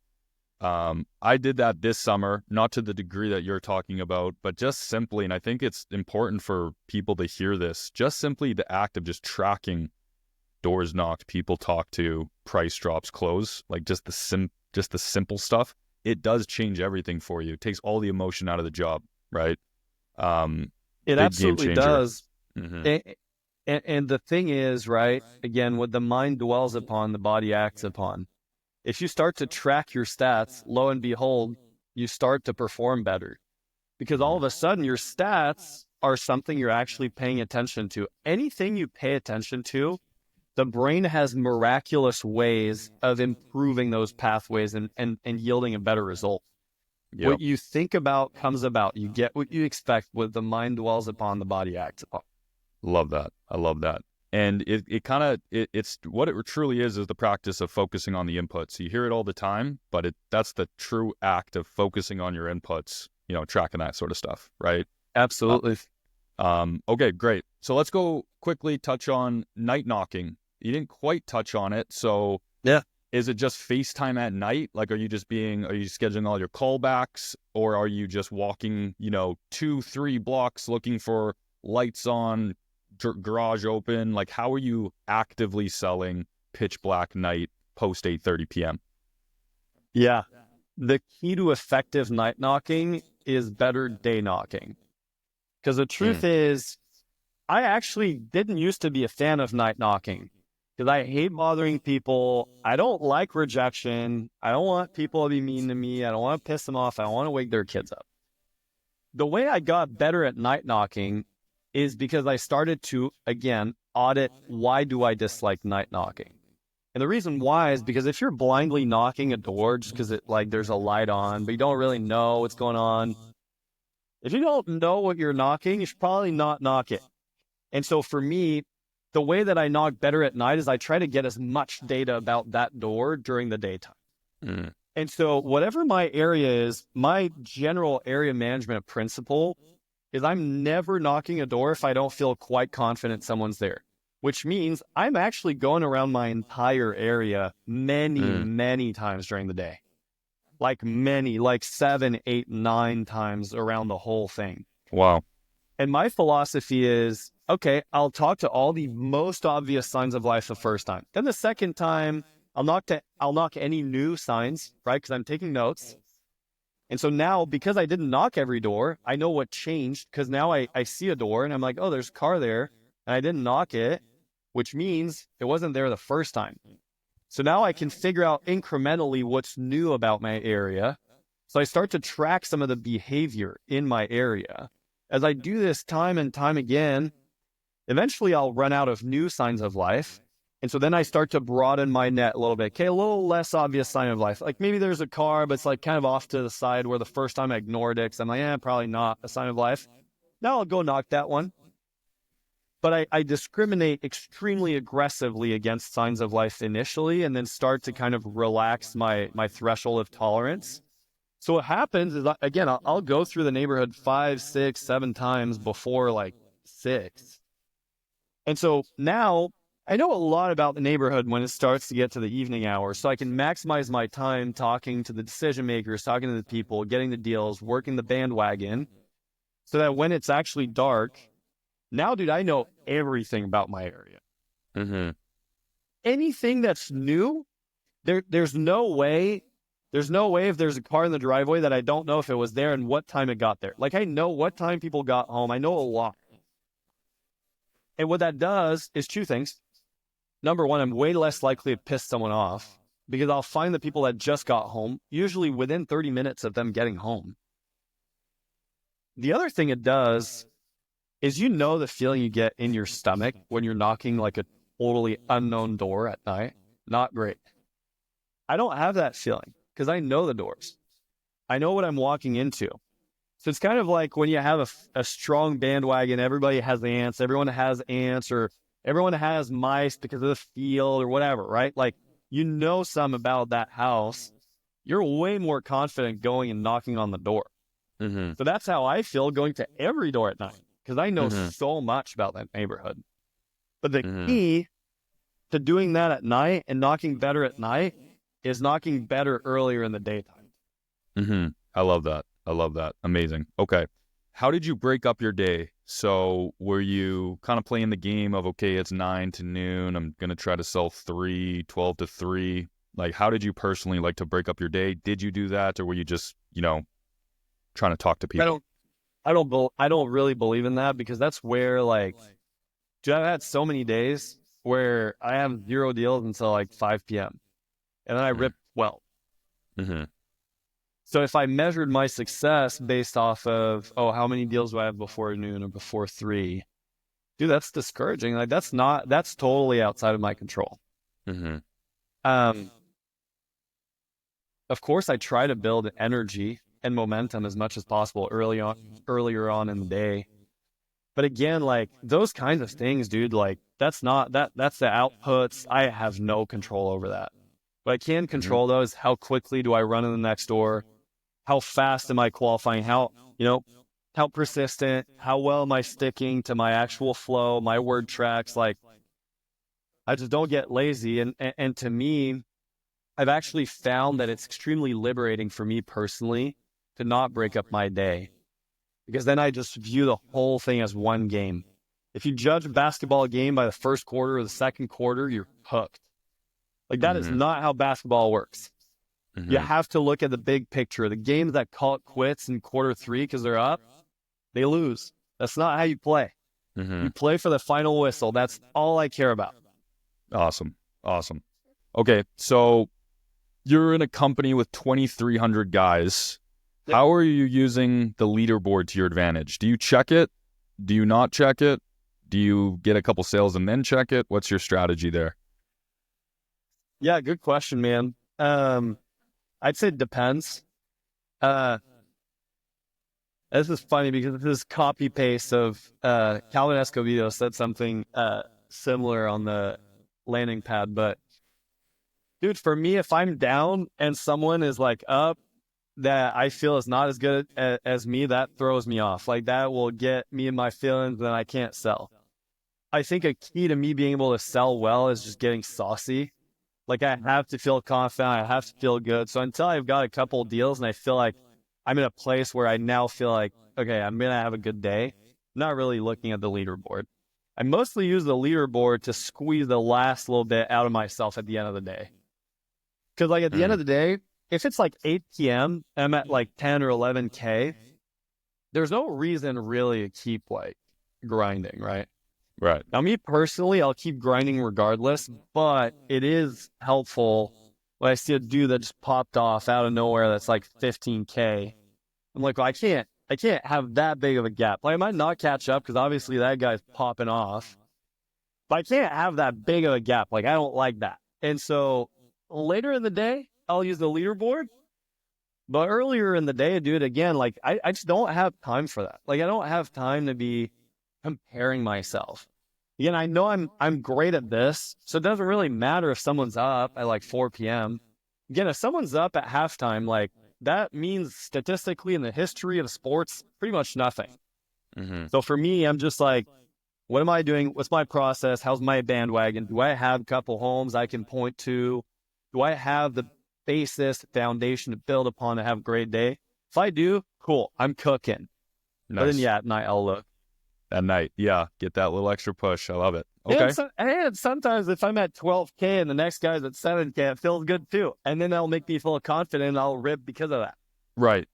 A: I did that this summer, not to the degree that you're talking about, but just simply, and I think it's important for people to hear this, just simply the act of just tracking doors knocked, people talked to, price drops, close, like just the simple stuff. It does change everything for you. It takes all the emotion out of the job, right?
B: It absolutely does.
A: Mm-hmm.
B: And the thing is, right, again, what the mind dwells upon, the body acts upon. If you start to track your stats, lo and behold, you start to perform better. Because all of a sudden, your stats are something you're actually paying attention to. Anything you pay attention to, the brain has miraculous ways of improving those pathways and yielding a better result.
A: Yep.
B: What you think about comes about. You get what you expect. What the mind dwells upon, the body acts upon.
A: Love that. I love that. And it's what it truly is the practice of focusing on the inputs. You hear it all the time, but that's the true act of focusing on your inputs, you know, tracking that sort of stuff, right?
B: Absolutely.
A: Okay, great. So let's go quickly touch on night knocking. You didn't quite touch on it. So
B: yeah,
A: is it just FaceTime at night? Like, are you scheduling all your callbacks, or are you just walking, you know, 2-3 blocks looking for lights on, garage open? Like, how are you actively selling pitch black night post 8:30 p.m.?
B: Yeah. The key to effective night knocking is better day knocking. Because the truth is, I actually didn't used to be a fan of night knocking because I hate bothering people. I don't like rejection. I don't want people to be mean to me. I don't want to piss them off. I don't want to wake their kids up. The way I got better at night knocking is because I started to, again, audit why do I dislike night knocking. And the reason why is because if you're blindly knocking a door just because there's a light on, but you don't really know what's going on, if you don't know what you're knocking, you should probably not knock it. And so for me, the way that I knock better at night is I try to get as much data about that door during the daytime. And so whatever my area is, my general area management principle is I'm never knocking a door if I don't feel quite confident someone's there, which means I'm actually going around my entire area many times during the day. Like 7, 8, 9 times around the whole thing.
A: Wow.
B: And my philosophy is, okay, I'll talk to all the most obvious signs of life the first time. Then the second time, I'll knock any new signs, right? Because I'm taking notes. And so now, because I didn't knock every door, I know what changed because now I see a door and I'm like, oh, there's a car there. And I didn't knock it, which means it wasn't there the first time. So now I can figure out incrementally what's new about my area. So I start to track some of the behavior in my area. As I do this time and time again, eventually I'll run out of new signs of life. And so then I start to broaden my net a little bit. Okay, a little less obvious sign of life. Like maybe there's a car, but it's like kind of off to the side where the first time I ignored it because I'm like, probably not a sign of life. Now I'll go knock that one. But I discriminate extremely aggressively against signs of life initially and then start to kind of relax my threshold of tolerance. So what happens is, again, I'll go through the neighborhood 5, 6, 7 times before like 6. And so now I know a lot about the neighborhood when it starts to get to the evening hours. So I can maximize my time talking to the decision makers, talking to the people, getting the deals, working the bandwagon so that when it's actually dark, Now, dude, I know everything about my area.
A: Mm-hmm.
B: Anything that's new, there's no way if there's a car in the driveway that I don't know if it was there and what time it got there. Like, I know what time people got home. I know a lot. And what that does is two things. Number one, I'm way less likely to piss someone off because I'll find the people that just got home, usually within 30 minutes of them getting home. The other thing it does is, the feeling you get in your stomach when you're knocking like a totally unknown door at night. Not great. I don't have that feeling because I know the doors. I know what I'm walking into. So it's kind of like when you have a strong bandwagon, everybody has ants, everyone has ants, or everyone has mice because of the field or whatever, right? Like, some about that house. You're way more confident going and knocking on the door.
A: Mm-hmm.
B: So that's how I feel going to every door at night because I know
A: Mm-hmm.
B: so much about that neighborhood. But the
A: Mm-hmm.
B: key to doing that at night and knocking better at night is knocking better earlier in the daytime.
A: Mm-hmm. I love that. Amazing. Okay. How did you break up your day? So were you kind of playing the game of, okay, it's 9 to noon. I'm going to try to sell 12 to 3. Like, how did you personally like to break up your day? Did you do that? Or were you just, trying to talk to people?
B: I don't really believe in that because that's where, like, dude, I've had so many days where I have 0 deals until like 5 p.m. and then I rip 12.
A: Mm-hmm.
B: So if I measured my success based off of, how many deals do I have before noon or before 3, dude, that's discouraging. Like, that's totally outside of my control.
A: Mm-hmm.
B: Of course, I try to build energy and momentum as much as possible earlier on in the day. But again, like, those kinds of things, dude, like, that's the outputs. I have no control over that. What I can control, though, is how quickly do I run in the next door? How fast am I qualifying? How persistent? How well am I sticking to my actual flow, my word tracks? Like, I just don't get lazy. And to me, I've actually found that it's extremely liberating for me personally to not break up my day, because then I just view the whole thing as one game. If you judge a basketball game by the first quarter or the second quarter, you're hooked. Like, that is not how basketball works.
A: Mm-hmm.
B: You have to look at the big picture. The games that call it quits in quarter 3 because they're up, they lose. That's not how you play.
A: Mm-hmm.
B: You play for the final whistle. That's all I care about.
A: Awesome. Okay, so you're in a company with 2,300 guys.
B: Yep.
A: How are you using the leaderboard to your advantage? Do you check it? Do you not check it? Do you get a couple sales and then check it? What's your strategy there?
B: Yeah, good question, man. I'd say it depends. This is funny because this is copy paste of Calvin Escobedo said something similar on the landing pad. But dude, for me, if I'm down and someone is like up that I feel is not as good as me, that throws me off. Like, that will get me in my feelings, then I can't sell. I think a key to me being able to sell well is just getting saucy. Like, I have to feel confident. I have to feel good. So until I've got a couple of deals and I feel like I'm in a place where I now feel like, okay, I'm going to have a good day, I'm not really looking at the leaderboard. I mostly use the leaderboard to squeeze the last little bit out of myself at the end of the day. Because, like, at the end of the day, if it's like 8 p.m. and I'm at like 10 or 11K, there's no reason really to keep like grinding, right?
A: Right.
B: Now, me personally, I'll keep grinding regardless, but it is helpful when I see a dude that just popped off out of nowhere that's like 15K. I'm like, well, I can't have that big of a gap. Like, I might not catch up because obviously that guy's popping off, but I can't have that big of a gap. Like, I don't like that. And so later in the day, I'll use the leaderboard. But earlier in the day, dude, again, like, I just don't have time for that. Like, I don't have time to be comparing myself. Again, I know I'm great at this, so it doesn't really matter if someone's up at like 4 p.m. Again, if someone's up at halftime, like, that means statistically in the history of sports, pretty much nothing.
A: Mm-hmm.
B: So for me, I'm just like, what am I doing? What's my process? How's my bandwagon? Do I have a couple homes I can point to? Do I have the basis, foundation to build upon to have a great day? If I do, cool, I'm cooking.
A: Nice.
B: But then, yeah, at night I'll look.
A: At night. Yeah. Get that little extra push. I love it.
B: And,
A: Okay.
B: and sometimes if I'm at 12K and the next guy's at 7K, it feels good too. And then that'll make me feel confident and I'll rip because of that.
A: Right.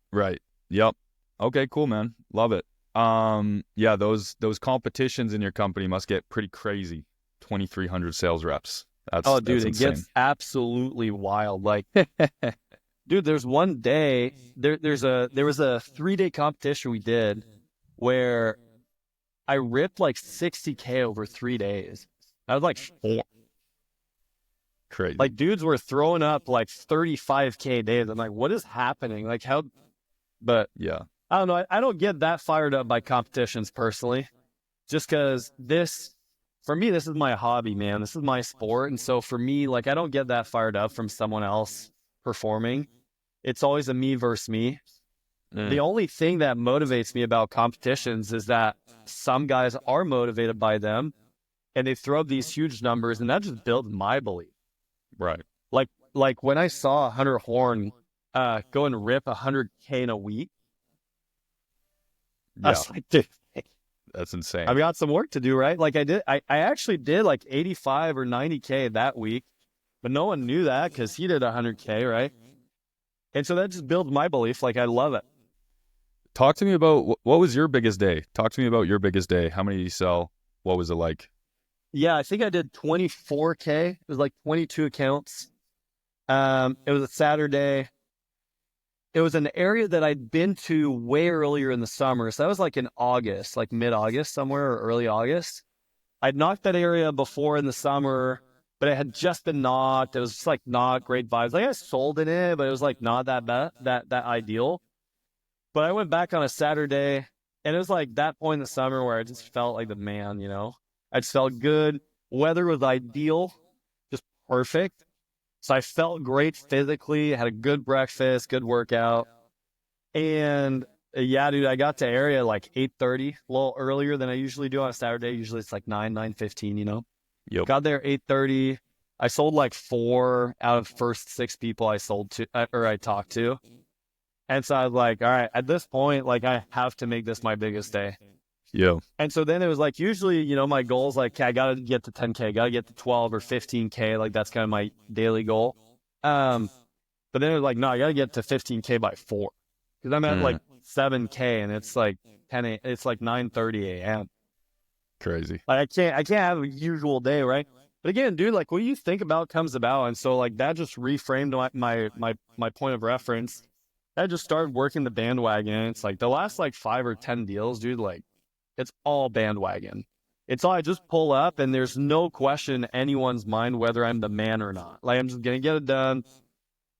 A: Yep. Okay, cool, man. Love it. Yeah, those competitions in your company must get pretty crazy. 2,300 sales reps.
B: Dude,
A: that's
B: it
A: insane.
B: gets absolutely wild. Like, dude, there's one day, there was a 3-day competition we did where I ripped like 60K over 3 days. I was like 4.
A: Crazy.
B: Like, dudes were throwing up like 35K days. I'm like, what is happening? Like, how? But
A: yeah,
B: I don't know. I don't get that fired up by competitions personally, just because for me, this is my hobby, man. This is my sport. And so for me, like, I don't get that fired up from someone else performing. It's always a me versus me. The only thing that motivates me about competitions is that some guys are motivated by them and they throw up these huge numbers, and that just builds my belief.
A: right.
B: Like when I saw Hunter Horn go and rip 100K in a week, I
A: Yeah,
B: was like, dude,
A: that's insane.
B: I've got some work to do, right? Like I actually did like 85 or 90K that week, but no one knew that because he did 100K, right? And so that just builds my belief. Like, I love it.
A: Talk to me about what was your biggest day? Talk to me about your biggest day. How many did you sell? What was it like?
B: Yeah, I think I did 24K. It was like 22 accounts. It was a Saturday. It was an area that I'd been to way earlier in the summer. So that was like in August, like mid-August somewhere, or early August. I'd knocked that area before in the summer, but it had just been knocked. It was just like not great vibes. Like, I sold in it, but it was like not that ideal. But I went back on a Saturday, and it was like that point in the summer where I just felt like the man, you know? I just felt good. Weather was ideal, just perfect. So I felt great physically, had a good breakfast, good workout. And yeah, dude, I got to area like 8:30, a little earlier than I usually do on a Saturday. Usually it's like 9:15, you know?
A: Yep.
B: Got there 8:30. I sold like 4 out of the first 6 people I sold to, or I talked to. And so I was like, all right, at this point, like, I have to make this my biggest day.
A: Yeah.
B: And so then it was like, usually, you know, my goal is like, okay, I got to get to 10K, got to get to 12 or 15K. Like, that's kind of my daily goal. But then it was like, no, I got to get to 15K by 4. Because I'm at like 7K and it's like it's like 9:30 a.m.
A: Crazy.
B: Like, I can't have a usual day, right? But again, dude, like, what you think about comes about. And so like that just reframed my point of reference. I just started working the bandwagon. It's like the last like 5 or 10 deals, dude, like, it's all bandwagon. It's all, I just pull up and there's no question in anyone's mind whether I'm the man or not. Like, I'm just going to get it done.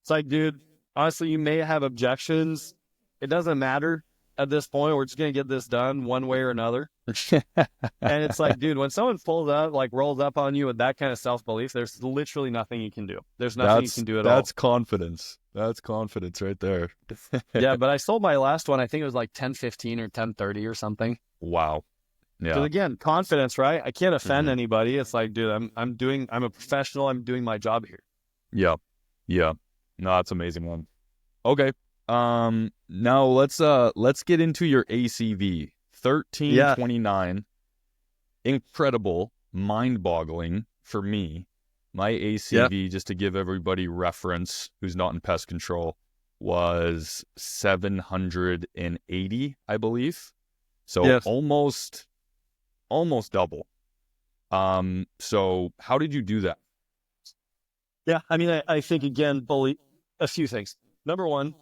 B: It's like, dude, honestly, you may have objections. It doesn't matter at this point. We're just going to get this done one way or another. And it's like, dude, when someone pulls up, like, rolls up on you with that kind of self-belief, there's literally nothing you can do. There's nothing you can do at all.
A: That's confidence. That's confidence right there.
B: Yeah, but I sold my last one. I think it was like 10:15 or 10:30 or something.
A: Wow. Yeah.
B: Because again, confidence, right? I can't offend anybody. It's like, dude, I'm a professional. I'm doing my job here.
A: Yeah. Yeah. No, that's an amazing one. Okay. Now let's get into your ACV. 1329. Incredible, mind-boggling for me. My ACV, just to give everybody reference who's not in pest control, was 780, I believe. So almost double. So how did you do that?
B: Yeah, I mean, I think, again, a few things. Number one,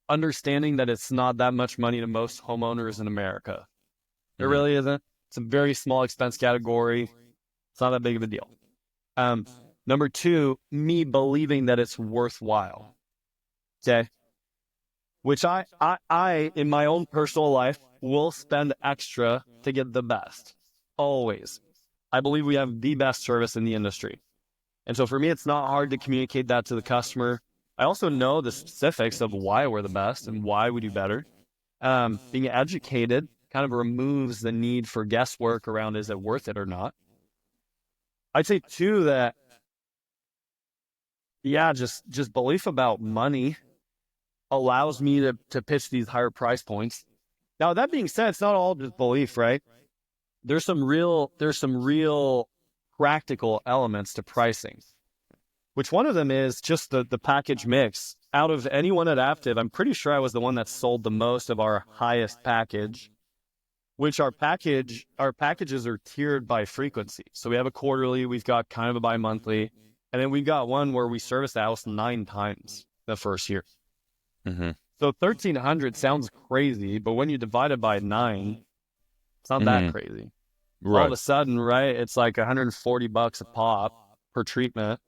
B: understanding that it's not that much money to most homeowners in America. It really isn't. It's a very small expense category. It's not that big of a deal. Number two, me believing that it's worthwhile. Okay. Which I, in my own personal life, will spend extra to get the best. Always. I believe we have the best service in the industry. And so for me, it's not hard to communicate that to the customer. I also know the specifics of why we're the best and why we do better. Being educated kind of removes the need for guesswork around, is it worth it or not? I'd say too that, yeah, just belief about money allows me to pitch these higher price points. Now, that being said, it's not all just belief, right? there's some real practical elements to pricing, which one of them is just the package mix. Out of anyone at Aptive, I'm pretty sure I was the one that sold the most of our highest package, which our packages are tiered by frequency. So we have a quarterly, we've got kind of a bi-monthly, and then we've got one where we service the house 9 times the first year.
A: Mm-hmm.
B: So 1,300 sounds crazy, but when you divide it by 9, it's not that crazy.
A: Right.
B: All of a sudden, right, it's like $140 a pop per treatment,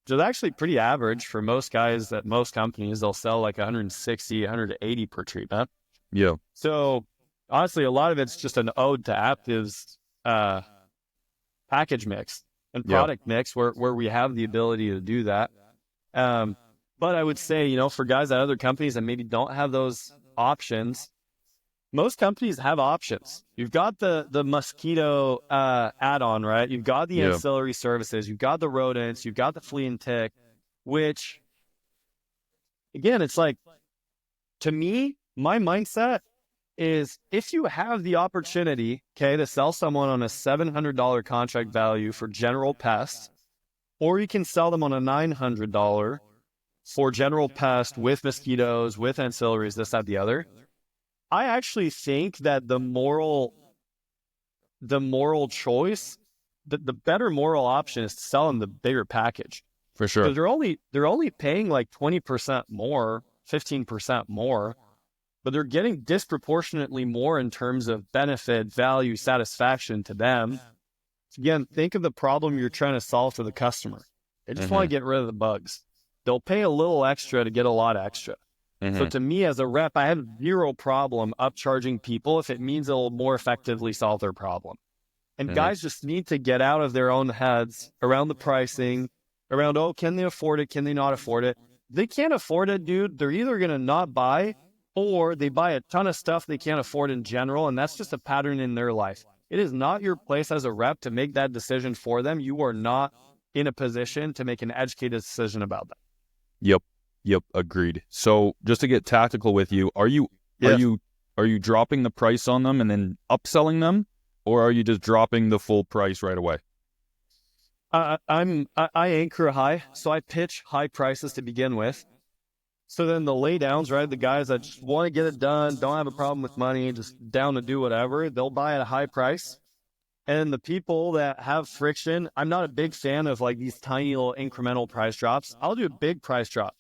B: which is actually pretty average for most guys at most companies. They'll sell like 160, 180 per treatment.
A: Yeah.
B: So honestly, a lot of it's just an ode to Aptive's package mix and product mix where we have the ability to do that. But I would say, for guys at other companies that maybe don't have those options, most companies have options. You've got the mosquito add-on, right? You've got the ancillary services. You've got the rodents. You've got the flea and tick, which, again, it's like, to me, my mindset is if you have the opportunity, to sell someone on a $700 contract value for general pest, or you can sell them on a $900 for general pest with mosquitoes, with ancillaries, this, that, the other. I actually think that the moral choice, the better moral option is to sell them the bigger package.
A: For sure.
B: Because they're only paying like 20% more, 15% more, but they're getting disproportionately more in terms of benefit, value, satisfaction to them. Again, think of the problem you're trying to solve for the customer. They just want to get rid of the bugs. They'll pay a little extra to get a lot extra. So to me, as a rep, I have zero problem upcharging people if it means they'll more effectively solve their problem. And guys just need to get out of their own heads around the pricing, around, can they afford it? Can they not afford it? If they can't afford it, dude, they're either going to not buy, or they buy a ton of stuff they can't afford in general, and that's just a pattern in their life. It is not your place as a rep to make that decision for them. You are not in a position to make an educated decision about that.
A: Yep, agreed. So just to get tactical with you, are you dropping the price on them and then upselling them, or are you just dropping the full price right away?
B: I anchor high, so I pitch high prices to begin with. So then the laydowns, right, the guys that just want to get it done, don't have a problem with money, just down to do whatever, they'll buy at a high price. And the people that have friction, I'm not a big fan of like these tiny little incremental price drops. I'll do a big price drop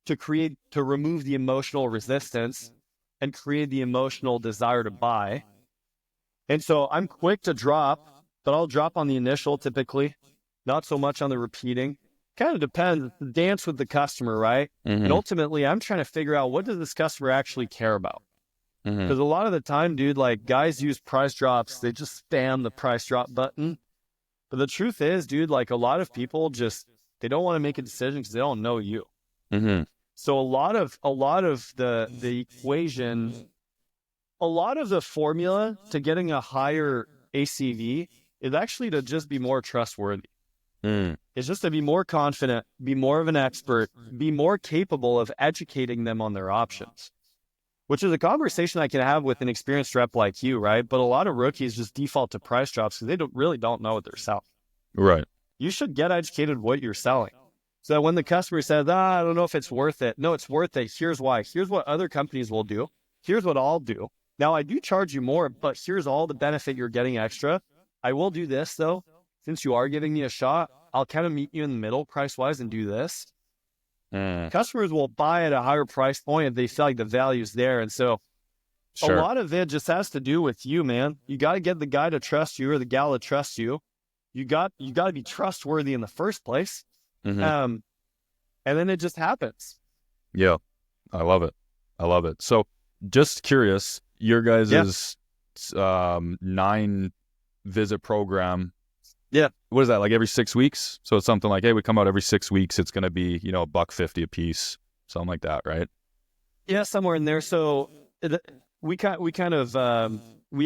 B: to remove the emotional resistance and create the emotional desire to buy. And so I'm quick to drop, but I'll drop on the initial typically, not so much on the repeating. Kind of depends, dance with the customer, right? And ultimately, I'm trying to figure out, what does this customer actually care about? Because a lot of the time, dude, like guys use price drops, they just spam the price drop button. But the truth is, dude, like a lot of people they don't want to make a decision because they don't know you. So a lot of the equation, a lot of the formula to getting a higher ACV is actually to just be more trustworthy. It's just to be more confident, be more of an expert, be more capable of educating them on their options, which is a conversation I can have with an experienced rep like you, right? But a lot of rookies just default to price drops because they really don't know what they're selling.
A: Right.
B: You should get educated what you're selling. So that when the customer says, I don't know if it's worth it. No, it's worth it. Here's why. Here's what other companies will do. Here's what I'll do. Now, I do charge you more, but here's all the benefit you're getting extra. I will do this, though. Since you are giving me a shot, I'll kind of meet you in the middle price-wise and do this. Customers will buy at a higher price point if they feel like the value's there. And so a lot of it just has to do with you, man. You got to get the guy to trust you or the gal to trust you. You got to be trustworthy in the first place. And then it just happens.
A: Yeah, I love it. So just curious, your guys' 9 visit program.
B: Yeah.
A: What is that, like every 6 weeks? So it's something like, hey, we come out every 6 weeks. It's going to be, $150 a piece, something like that, right?
B: Yeah, somewhere in there. So we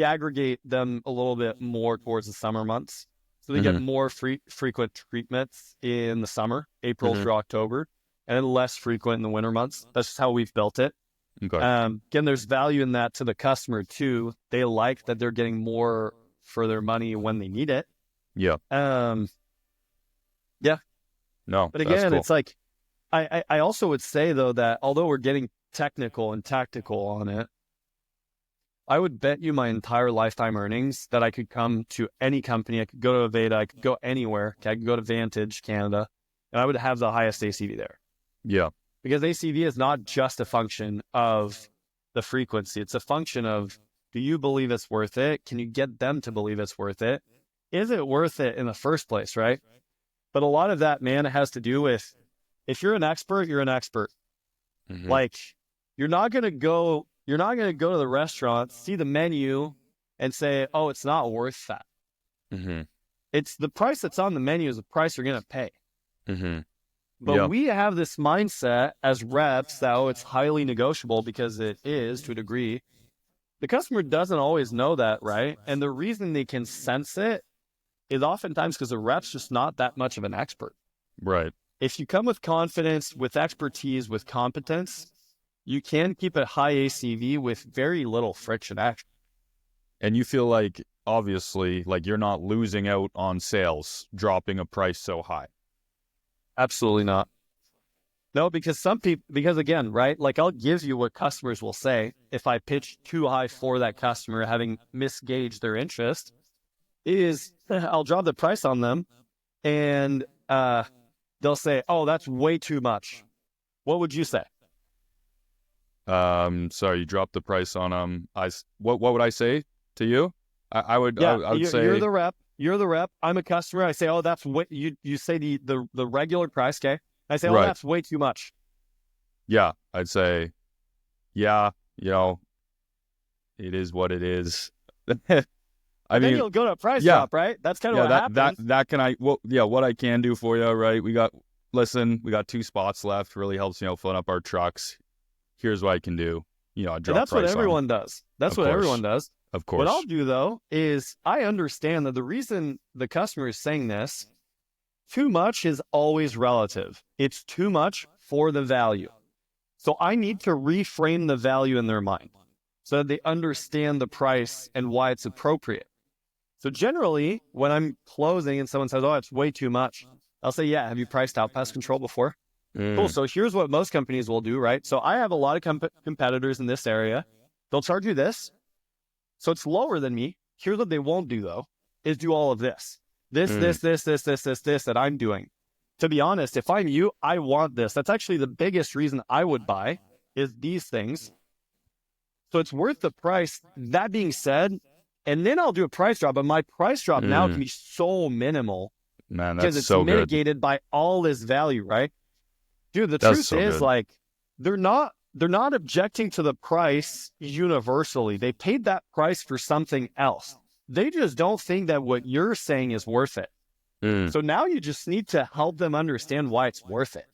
B: aggregate them a little bit more towards the summer months. So they get more frequent treatments in the summer, April through October, and then less frequent in the winter months. That's just how we've built it.
A: Okay.
B: Again, there's value in that to the customer too. They like that they're getting more for their money when they need it.
A: Yeah.
B: Yeah.
A: No,
B: But again, it's like, I also would say though that although we're getting technical and tactical on it, I would bet you my entire lifetime earnings that I could come to any company. I could go to Aveda. I could go anywhere. I could go to Vantage, Canada, and I would have the highest ACV there.
A: Yeah.
B: Because ACV is not just a function of the frequency. It's a function of, do you believe it's worth it? Can you get them to believe it's worth it? Is it worth it in the first place, right? But a lot of that, man, it has to do with, if you're an expert, you're an expert.
A: Mm-hmm.
B: Like, you're not going to go to the restaurant, see the menu, and say, oh, it's not worth that.
A: Mm-hmm.
B: It's the price that's on the menu is the price you're going to pay.
A: Mm-hmm.
B: But we have this mindset as reps that, oh, it's highly negotiable, because it is to a degree. The customer doesn't always know that, right? And the reason they can sense it is oftentimes because the rep's just not that much of an expert.
A: Right.
B: If you come with confidence, with expertise, with competence, you can keep a high ACV with very little friction action.
A: And you feel like, obviously, like you're not losing out on sales, dropping a price so high.
B: Absolutely not. No, because because again, right? Like, I'll give you what customers will say if I pitch too high for that customer, having misgauged their interest, is I'll drop the price on them, and they'll say, oh, that's way too much. What would you say?
A: Sorry, you dropped the price on what would I say to you? I would say
B: you're the rep. You're the rep. I'm a customer. I say, oh, that's way, you say the regular price, okay? I say, oh,
A: right.
B: That's way too much.
A: Yeah, I'd say, yeah, it is what it is.
B: Then you'll go to a price drop, right? That's kind of what happens.
A: What I can do for you, right? We got 2 spots left. Really helps, filling up our trucks. Here's what I can do. I drop
B: that's what everyone does. That's what everyone does.
A: Of course.
B: What I'll do though is I understand that the reason the customer is saying this, too much is always relative. It's too much for the value. So I need to reframe the value in their mind so that they understand the price and why it's appropriate. So generally, when I'm closing and someone says, oh, it's way too much, I'll say, yeah, have you priced out pest control before? Cool. So here's what most companies will do, right? So I have a lot of competitors in this area. They'll charge you this. So it's lower than me. Here's what they won't do, though, is do all of this. This that I'm doing. To be honest, if I'm you, I want this. That's actually the biggest reason I would buy, is these things. So it's worth the price. That being said, and then I'll do a price drop, but my price drop now can be so minimal.
A: Man, that's
B: because it's
A: so
B: mitigated by all this value, right? Dude, the truth is, like, they're not objecting to the price universally. They paid that price for something else. They just don't think that what you're saying is worth it. So now you just need to help them understand why it's worth it.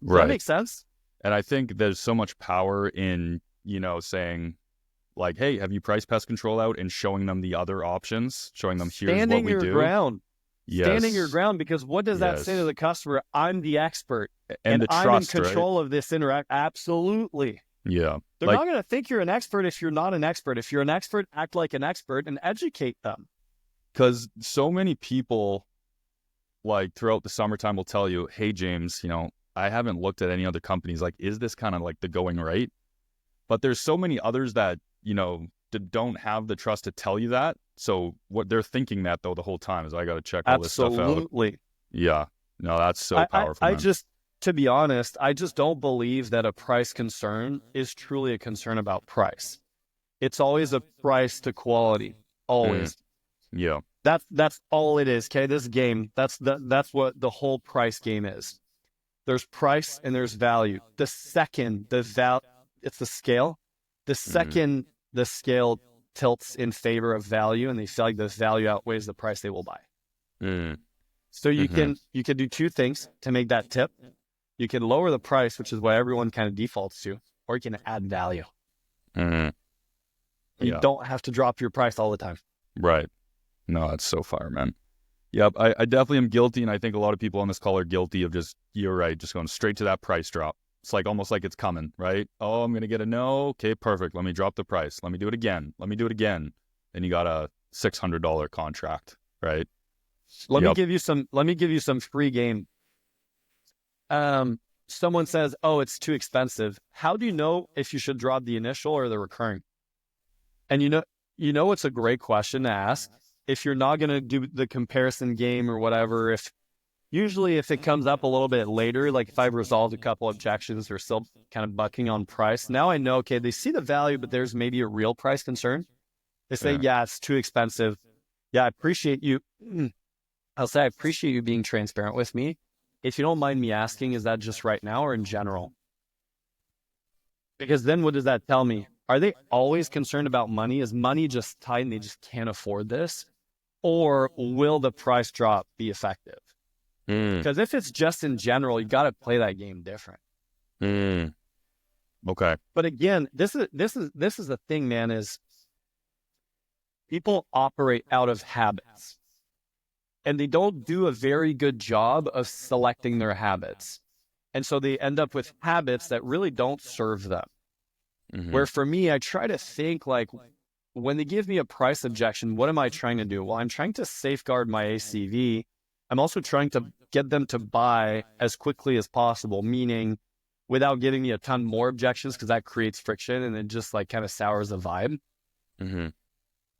B: Does that make sense?
A: And I think there's so much power in, saying, like, hey, have you priced pest control out, and showing them the other options, showing them here's what we do.
B: Standing your ground, because what does that say to the customer? I'm the expert, and
A: the
B: I'm
A: trust,
B: in control of this interact. Absolutely.
A: Yeah.
B: They're not going to think you're an expert if you're not an expert. If you're an expert, act like an expert and educate them.
A: Because so many people, like, throughout the summertime will tell you, hey, James, I haven't looked at any other companies. Like, is this kind of like the going rate? But there's so many others that, don't have the trust to tell you that. So what they're thinking that, though, the whole time is, I got to check all this stuff out.
B: Absolutely.
A: Yeah. No, that's so powerful.
B: To be honest, I just don't believe that a price concern is truly a concern about price. It's always a price to quality. Always.
A: Yeah.
B: That's all it is. Okay. This game, that's what the whole price game is. There's price and there's value. The second it's the scale. The second the scale tilts in favor of value, and they feel like the value outweighs the price, they will buy. So you can do 2 things to make that tip. You can lower the price, which is what everyone kind of defaults to, or you can add value. You don't have to drop your price all the time.
A: Right. No, that's so fire, man. Yep, I definitely am guilty, and I think a lot of people on this call are guilty of you're right, just going straight to that price drop. It's like almost like it's coming, right? Oh, I'm going to get a no. Okay, perfect. Let me drop the price. Let me do it again. Then you got to $600 contract, right?
B: Let me give you some free game. Someone says, "Oh, it's too expensive." How do you know if you should drop the initial or the recurring? And you know, it's a great question to ask. If you're not going to do the comparison game or whatever, if it comes up a little bit later, like if I've resolved a couple objections, they're still kind of bucking on price. Now I know, okay, they see the value, but there's maybe a real price concern. They say, yeah, it's too expensive. Yeah, I appreciate you. I'll say, I appreciate you being transparent with me. If you don't mind me asking, is that just right now or in general? Because then what does that tell me? Are they always concerned about money? Is money just tight and they just can't afford this? Or will the price drop be effective? Because if it's just in general, you got to play that game different.
A: Okay.
B: But again, this is the thing, man, is people operate out of habits. And they don't do a very good job of selecting their habits. And so they end up with habits that really don't serve them. Where for me, I try to think like, when they give me a price objection, what am I trying to do? Well, I'm trying to safeguard my ACV. I'm also trying to get them to buy as quickly as possible, meaning without giving me a ton more objections, because that creates friction and it just like kind of sours the vibe.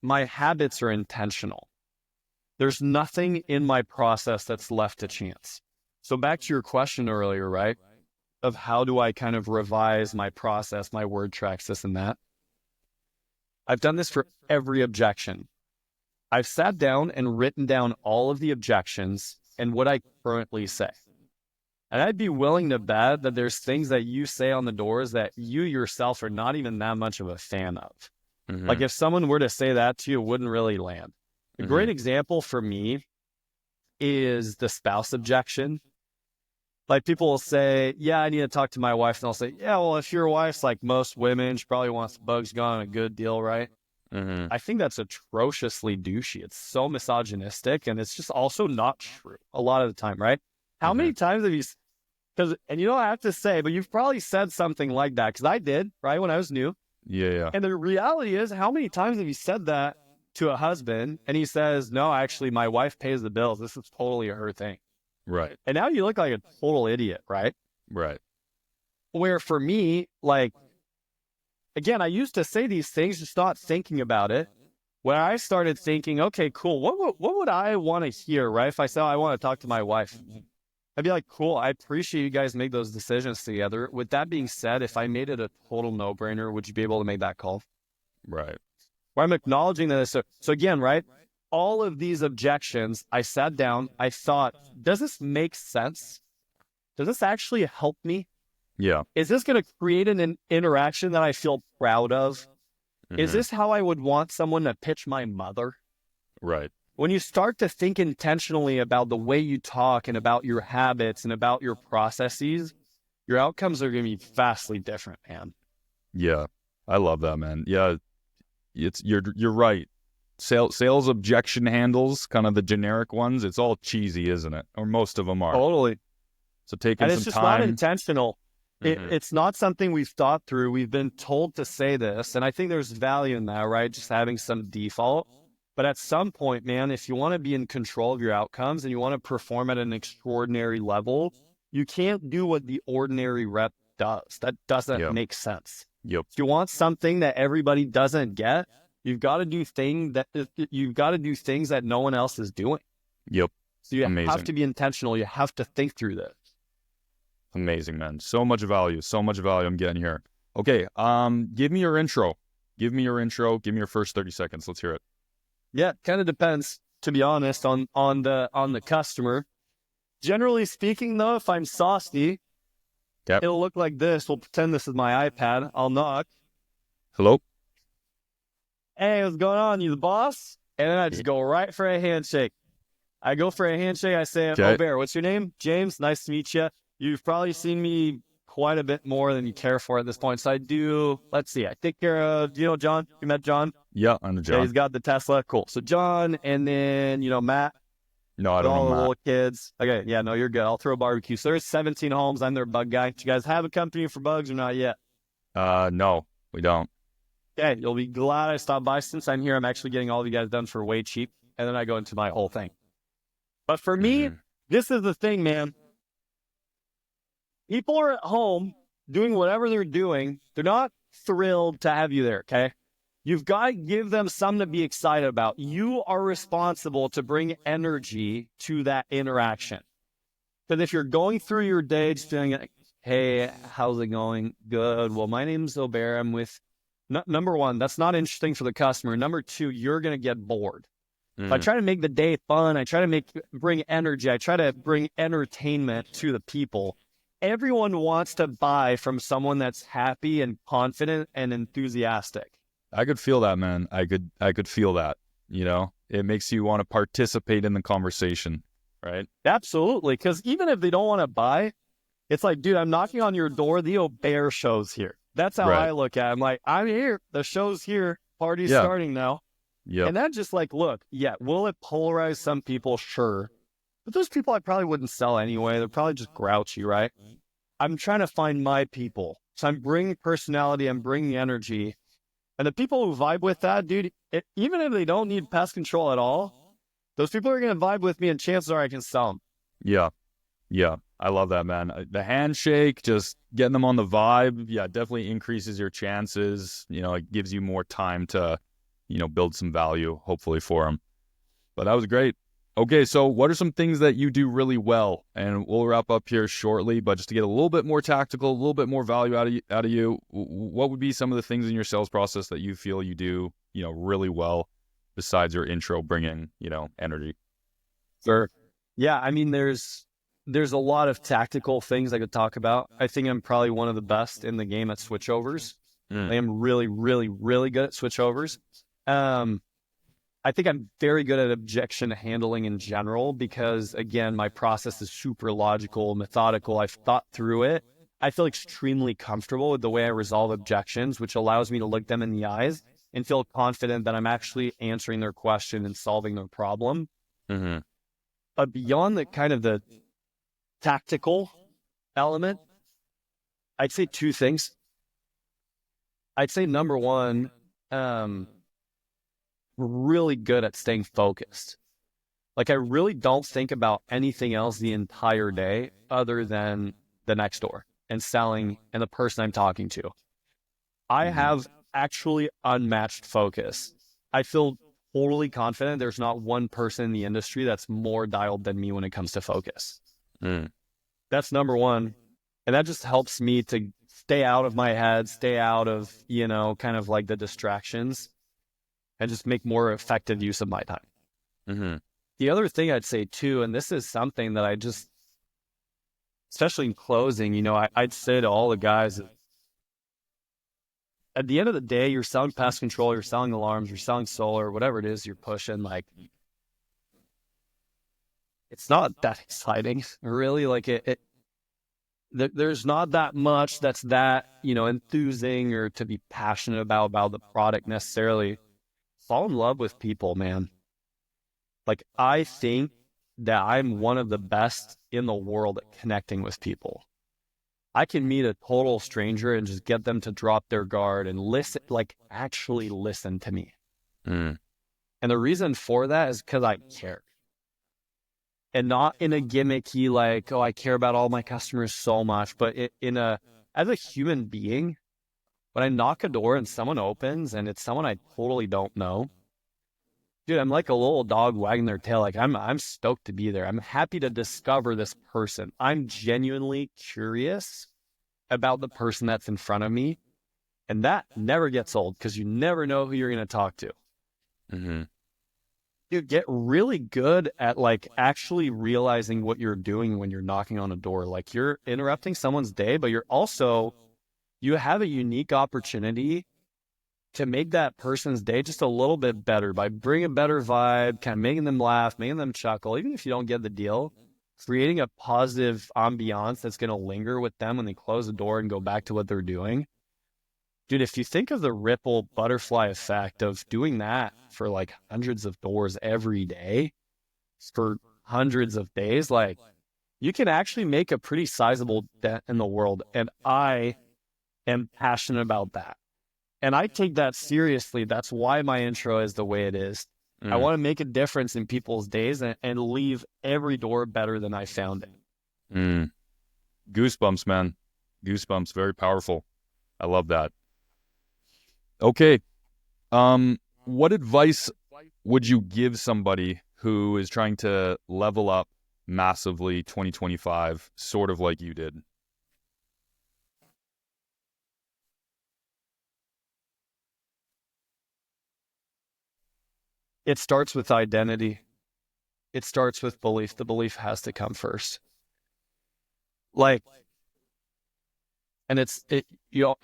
B: My habits are intentional. There's nothing in my process that's left to chance. So back to your question earlier, right? Of how do I kind of revise my process, my word tracks, this and that. I've done this for every objection. I've sat down and written down all of the objections and what I currently say. And I'd be willing to bet that there's things that you say on the doors that you yourself are not even that much of a fan of. Like if someone were to say that to you, it wouldn't really land. A great example for me is the spouse objection. Like people will say, yeah, I need to talk to my wife. And I'll say, yeah, well, if your wife's like most women, she probably wants the bugs gone, a good deal, right? I think that's atrociously douchey. It's so misogynistic, and it's just also not true a lot of the time, right? How many times have you, and you know, I have to say, but you've probably said something like that, because I did, right, when I was new.
A: Yeah.
B: And the reality is, how many times have you said that to a husband, and he says, no, actually, my wife pays the bills. This is totally her thing.
A: Right.
B: And now you look like a total idiot, right?
A: Right.
B: Where for me, like, again, I used to say these things, just not thinking about it. When I started thinking, okay, cool, what would I want to hear, right? If I said, I want to talk to my wife, I'd be like, cool, I appreciate you guys make those decisions together. With that being said, if I made it a total no-brainer, would you be able to make that call?
A: Right.
B: Where I'm acknowledging that. So again, right? All of these objections, I sat down, I thought, does this make sense? Does this actually help me?
A: Yeah.
B: Is this going to create an interaction that I feel proud of? Is this how I would want someone to pitch my mother?
A: Right.
B: When you start to think intentionally about the way you talk and about your habits and about your processes, your outcomes are going to be vastly different, man.
A: Yeah. I love that, man. Yeah. You're right. Sales objection handles, kind of the generic ones, it's all cheesy, isn't it? Or most of them are.
B: Totally.
A: So taking
B: and
A: some
B: it's just
A: time.
B: not intentional. It's not something we've thought through. We've been told to say this, and I think there's value in that, right? Just having some default. But at some point, man, if you want to be in control of your outcomes and you want to perform at an extraordinary level, you can't do what the ordinary rep does. That doesn't make sense.
A: Yep.
B: If you want something that everybody doesn't get, you've got to do things that no one else is doing.
A: Yep.
B: So you have to be intentional. You have to think through this.
A: Amazing, man. So much value I'm getting here. Okay. Give me your intro. Give me your first 30 seconds. Let's hear it.
B: Yeah, kind of depends, to be honest, on the customer. Generally speaking, though, if I'm saucy, it'll look like this. We'll pretend this is my iPad. I'll knock.
A: Hello?
B: Hey, what's going on? You the boss? And then I just go right for a handshake. I go for a handshake. I say, Aubert, what's your name? James, nice to meet you. You've probably seen me quite a bit more than you care for at this point. So I do, let's see, I take care of, do you know John? You met John?
A: Yeah, I know John.
B: Yeah, he's got the Tesla. Cool. So John, and then, Matt.
A: No, I don't know
B: all the
A: Matt.
B: little kids. Okay, yeah, no, you're good. I'll throw a barbecue. So there's 17 homes. I'm their bug guy. Do you guys have a company for bugs or not yet?
A: No, we don't.
B: Okay, you'll be glad I stopped by. Since I'm here, I'm actually getting all of you guys done for way cheap. And then I go into my whole thing. But for me, this is the thing, man. People are at home doing whatever they're doing. They're not thrilled to have you there, okay? You've got to give them something to be excited about. You are responsible to bring energy to that interaction. Because if you're going through your day just feeling like, hey, how's it going? Good. Well, my name's Aubert. I'm with... Number one, that's not interesting for the customer. Number two, you're going to get bored. If I try to make the day fun, I try to bring energy, I try to bring entertainment to the people. Everyone wants to buy from someone that's happy and confident and enthusiastic.
A: I could feel that, man. I could feel that, it makes you want to participate in the conversation, right?
B: Absolutely. Because even if they don't want to buy, it's like, dude, I'm knocking on your door. The Aubert show's here. That's how I look at it. I'm like, I'm here. The show's here. Party's starting now.
A: Yeah.
B: And that just like, look, will it polarize some people? Sure. But those people I probably wouldn't sell anyway. They're probably just grouchy, right? I'm trying to find my people. So I'm bringing personality, I'm bringing energy. And the people who vibe with that, dude, even if they don't need pest control at all, those people are going to vibe with me and chances are I can sell them.
A: Yeah. Yeah. I love that, man. The handshake, just getting them on the vibe, definitely increases your chances. It gives you more time to, build some value, hopefully, for them. But that was great. Okay, so what are some things that you do really well? And we'll wrap up here shortly, but just to get a little bit more tactical, a little bit more value out of you, what would be some of the things in your sales process that you feel you do, really well, besides your intro bringing, energy?
B: Sure. Yeah, I mean, there's a lot of tactical things I could talk about. I think I'm probably one of the best in the game at switchovers. I am really, really, really good at switchovers. I think I'm very good at objection handling in general because, again, my process is super logical, methodical. I've thought through it. I feel extremely comfortable with the way I resolve objections, which allows me to look them in the eyes and feel confident that I'm actually answering their question and solving their problem. But beyond the kind of the tactical element, I'd say two things. I'd say number one, we're really good at staying focused. Like I really don't think about anything else the entire day other than the next door and selling and the person I'm talking to. I have actually unmatched focus. I feel totally confident there's not one person in the industry that's more dialed than me when it comes to focus. That's number one. And that just helps me to stay out of my head, stay out of, kind of like the distractions and just make more effective use of my time. The other thing I'd say too, and this is something that I just, especially in closing, I'd say to all the guys, at the end of the day, you're selling pest control, you're selling alarms, you're selling solar, whatever it is you're pushing, like, it's not that exciting, really. Like there's not that much that's that, enthusing or to be passionate about the product necessarily. Fall in love with people, man. Like, I think that I'm one of the best in the world at connecting with people. I can meet a total stranger and just get them to drop their guard and listen, like actually listen to me. And the reason for that is because I care. And not in a gimmicky, like, oh, I care about all my customers so much, but as a human being, when I knock a door and someone opens and it's someone I totally don't know, dude, I'm like a little dog wagging their tail. Like I'm stoked to be there. I'm happy to discover this person. I'm genuinely curious about the person that's in front of me. And that never gets old because you never know who you're going to talk to. Dude, get really good at like actually realizing what you're doing when you're knocking on a door. Like you're interrupting someone's day, but you have a unique opportunity to make that person's day just a little bit better by bringing a better vibe, kind of making them laugh, making them chuckle, even if you don't get the deal, creating a positive ambiance that's going to linger with them when they close the door and go back to what they're doing. Dude, if you think of the ripple butterfly effect of doing that for like hundreds of doors every day for hundreds of days, like you can actually make a pretty sizable dent in the world. And I am passionate about that. And I take that seriously. That's why my intro is the way it is. I want to make a difference in people's days and leave every door better than I found it.
A: Goosebumps, man. Goosebumps. Very powerful. I love that. Okay. What advice would you give somebody who is trying to level up massively 2025, sort of like you did?
B: It starts with identity. It starts with belief. The belief has to come first. And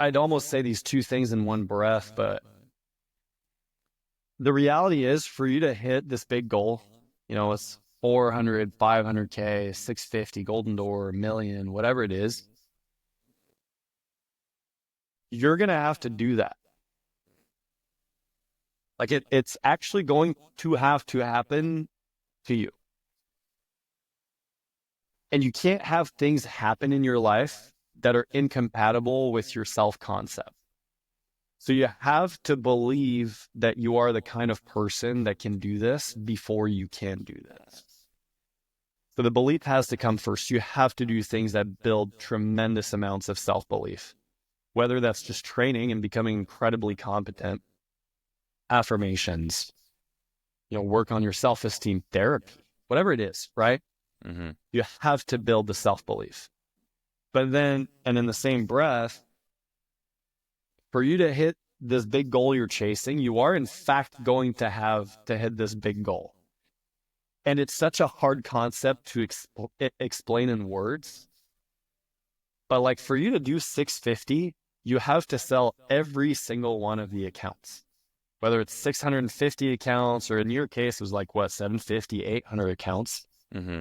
B: I'd almost say these two things in one breath, but the reality is for you to hit this big goal, it's 400, 500K, 650, golden door, a million, whatever it is, you're going to have to do that. It's actually going to have to happen to you. And you can't have things happen in your life that are incompatible with your self-concept. So you have to believe that you are the kind of person that can do this before you can do this. So the belief has to come first. You have to do things that build tremendous amounts of self-belief, whether that's just training and becoming incredibly competent, affirmations, work on your self-esteem, therapy, whatever it is, right? You have to build the self-belief. But then, and in the same breath, for you to hit this big goal you're chasing, you are in fact going to have to hit this big goal. And it's such a hard concept to explain in words. But for you to do 650, you have to sell every single one of the accounts. Whether it's 650 accounts, or in your case, it was 750, 800 accounts.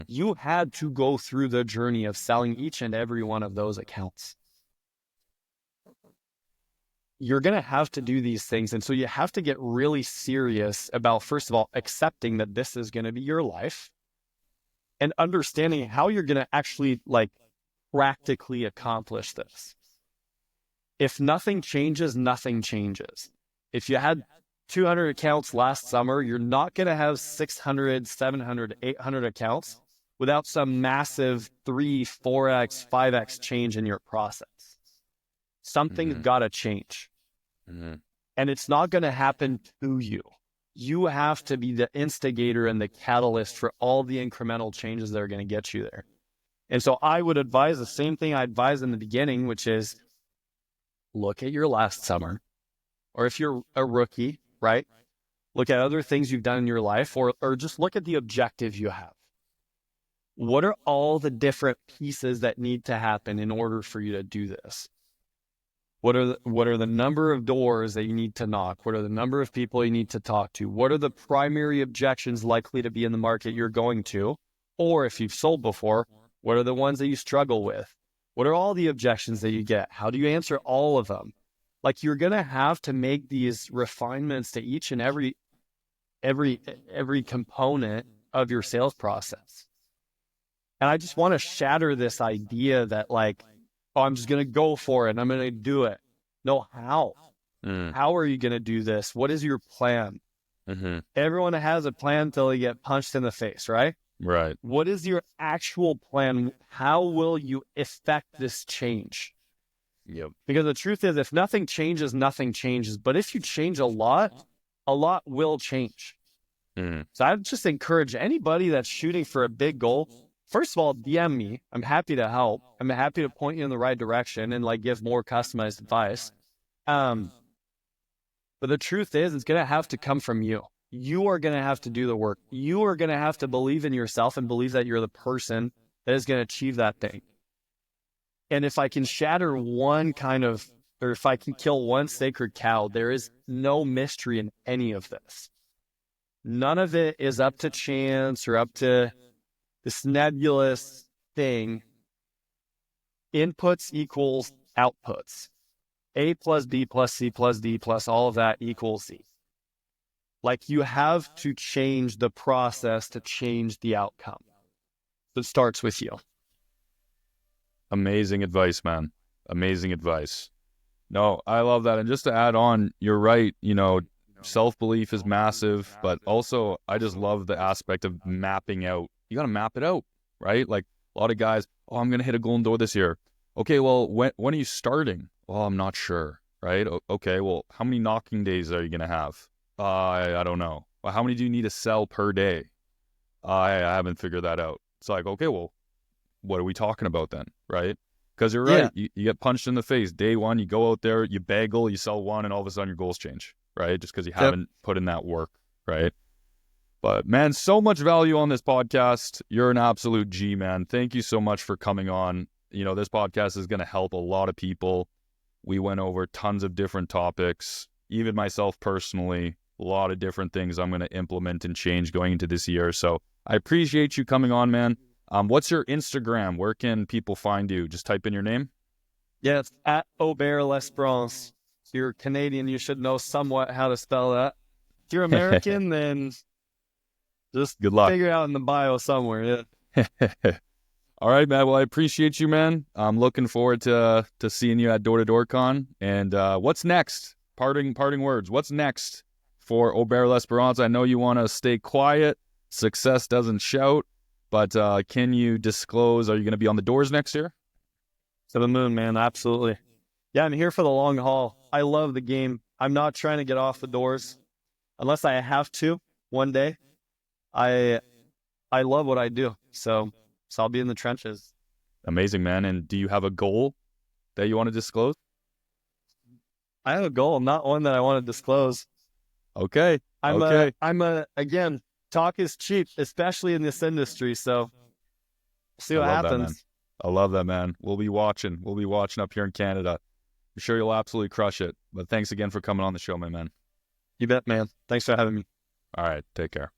B: You had to go through the journey of selling each and every one of those accounts. You're going to have to do these things. And so you have to get really serious about, first of all, accepting that this is going to be your life and understanding how you're going to actually practically accomplish this. If nothing changes, nothing changes. If you had 200 accounts last summer, you're not going to have 600, 700, 800 accounts without some massive 3, 4x, 5x change in your process. Something's got to change. And it's not going to happen to you. You have to be the instigator and the catalyst for all the incremental changes that are going to get you there. And so I would advise the same thing I advised in the beginning, which is look at your last summer. Or if you're a rookie, right? Look at other things you've done in your life, or just look at the objective you have. What are all the different pieces that need to happen in order for you to do this? What are the number of doors that you need to knock? What are the number of people you need to talk to? What are the primary objections likely to be in the market you're going to? Or if you've sold before, what are the ones that you struggle with? What are all the objections that you get? How do you answer all of them? You're going to have to make these refinements to each and every component of your sales process. And I just want to shatter this idea that I'm just going to go for it and I'm going to do it. No, how? How are you going to do this? What is your plan? Everyone has a plan until they get punched in the face, right?
A: Right.
B: What is your actual plan? How will you effect this change?
A: Yep.
B: Because the truth is, if nothing changes, nothing changes. But if you change a lot will change. So I'd just encourage anybody that's shooting for a big goal, first of all, DM me. I'm happy to help. I'm happy to point you in the right direction and give more customized advice. But the truth is, it's going to have to come from you. You are going to have to do the work. You are going to have to believe in yourself and believe that you're the person that is going to achieve that thing. And if I can shatter if I can kill one sacred cow, there is no mystery in any of this. None of it is up to chance or up to this nebulous thing. Inputs equals outputs. A plus B plus C plus D plus all of that equals Z. You have to change the process to change the outcome. It starts with you.
A: Amazing advice, man. Amazing advice. No, I love that. And just to add on, you're right. Self-belief is massive, but also I just love the aspect of mapping out. You got to map it out, right? Like a lot of guys, oh, I'm going to hit a golden door this year. Okay, well, when are you starting? Well, I'm not sure, right? Okay, well, how many knocking days are you going to have? I don't know. Well, how many do you need to sell per day? I haven't figured that out. It's like, okay, well, what are we talking about then, right? Because you're
B: Yeah.
A: right. You get punched in the face. Day one, you go out there, you bagel, you sell one, and all of a sudden your goals change, right? Just because you
B: Yep.
A: haven't put in that work, right? But man, so much value on this podcast. You're an absolute G, man. Thank you so much for coming on. This podcast is going to help a lot of people. We went over tons of different topics, even myself personally, a lot of different things I'm going to implement and change going into this year. So I appreciate you coming on, man. What's your Instagram? Where can people find you? Just type in your name.
B: Yeah, it's at Aubert L'Esperance. If you're Canadian, you should know somewhat how to spell that. If you're American, then just
A: Good luck.
B: figure it out in the bio somewhere. Yeah.
A: All right, man. Well, I appreciate you, man. I'm looking forward to seeing you at Door to Door Con. And what's next? Parting words. What's next for Aubert L'Esperance? I know you want to stay quiet. Success doesn't shout. But can you disclose, are you going to be on the doors next year?
B: To the moon, man. Absolutely. Yeah, I'm here for the long haul. I love the game. I'm not trying to get off the doors unless I have to one day. I love what I do. So I'll be in the trenches.
A: Amazing, man. And do you have a goal that you want to disclose?
B: I have a goal, not one that I want to disclose.
A: Okay.
B: Again, talk is cheap, especially in this industry. So see what happens.
A: I love that, man. We'll be watching. We'll be watching up here in Canada. I'm sure you'll absolutely crush it. But thanks again for coming on the show, my man.
B: You bet, man. Thanks for having me.
A: All right. Take care.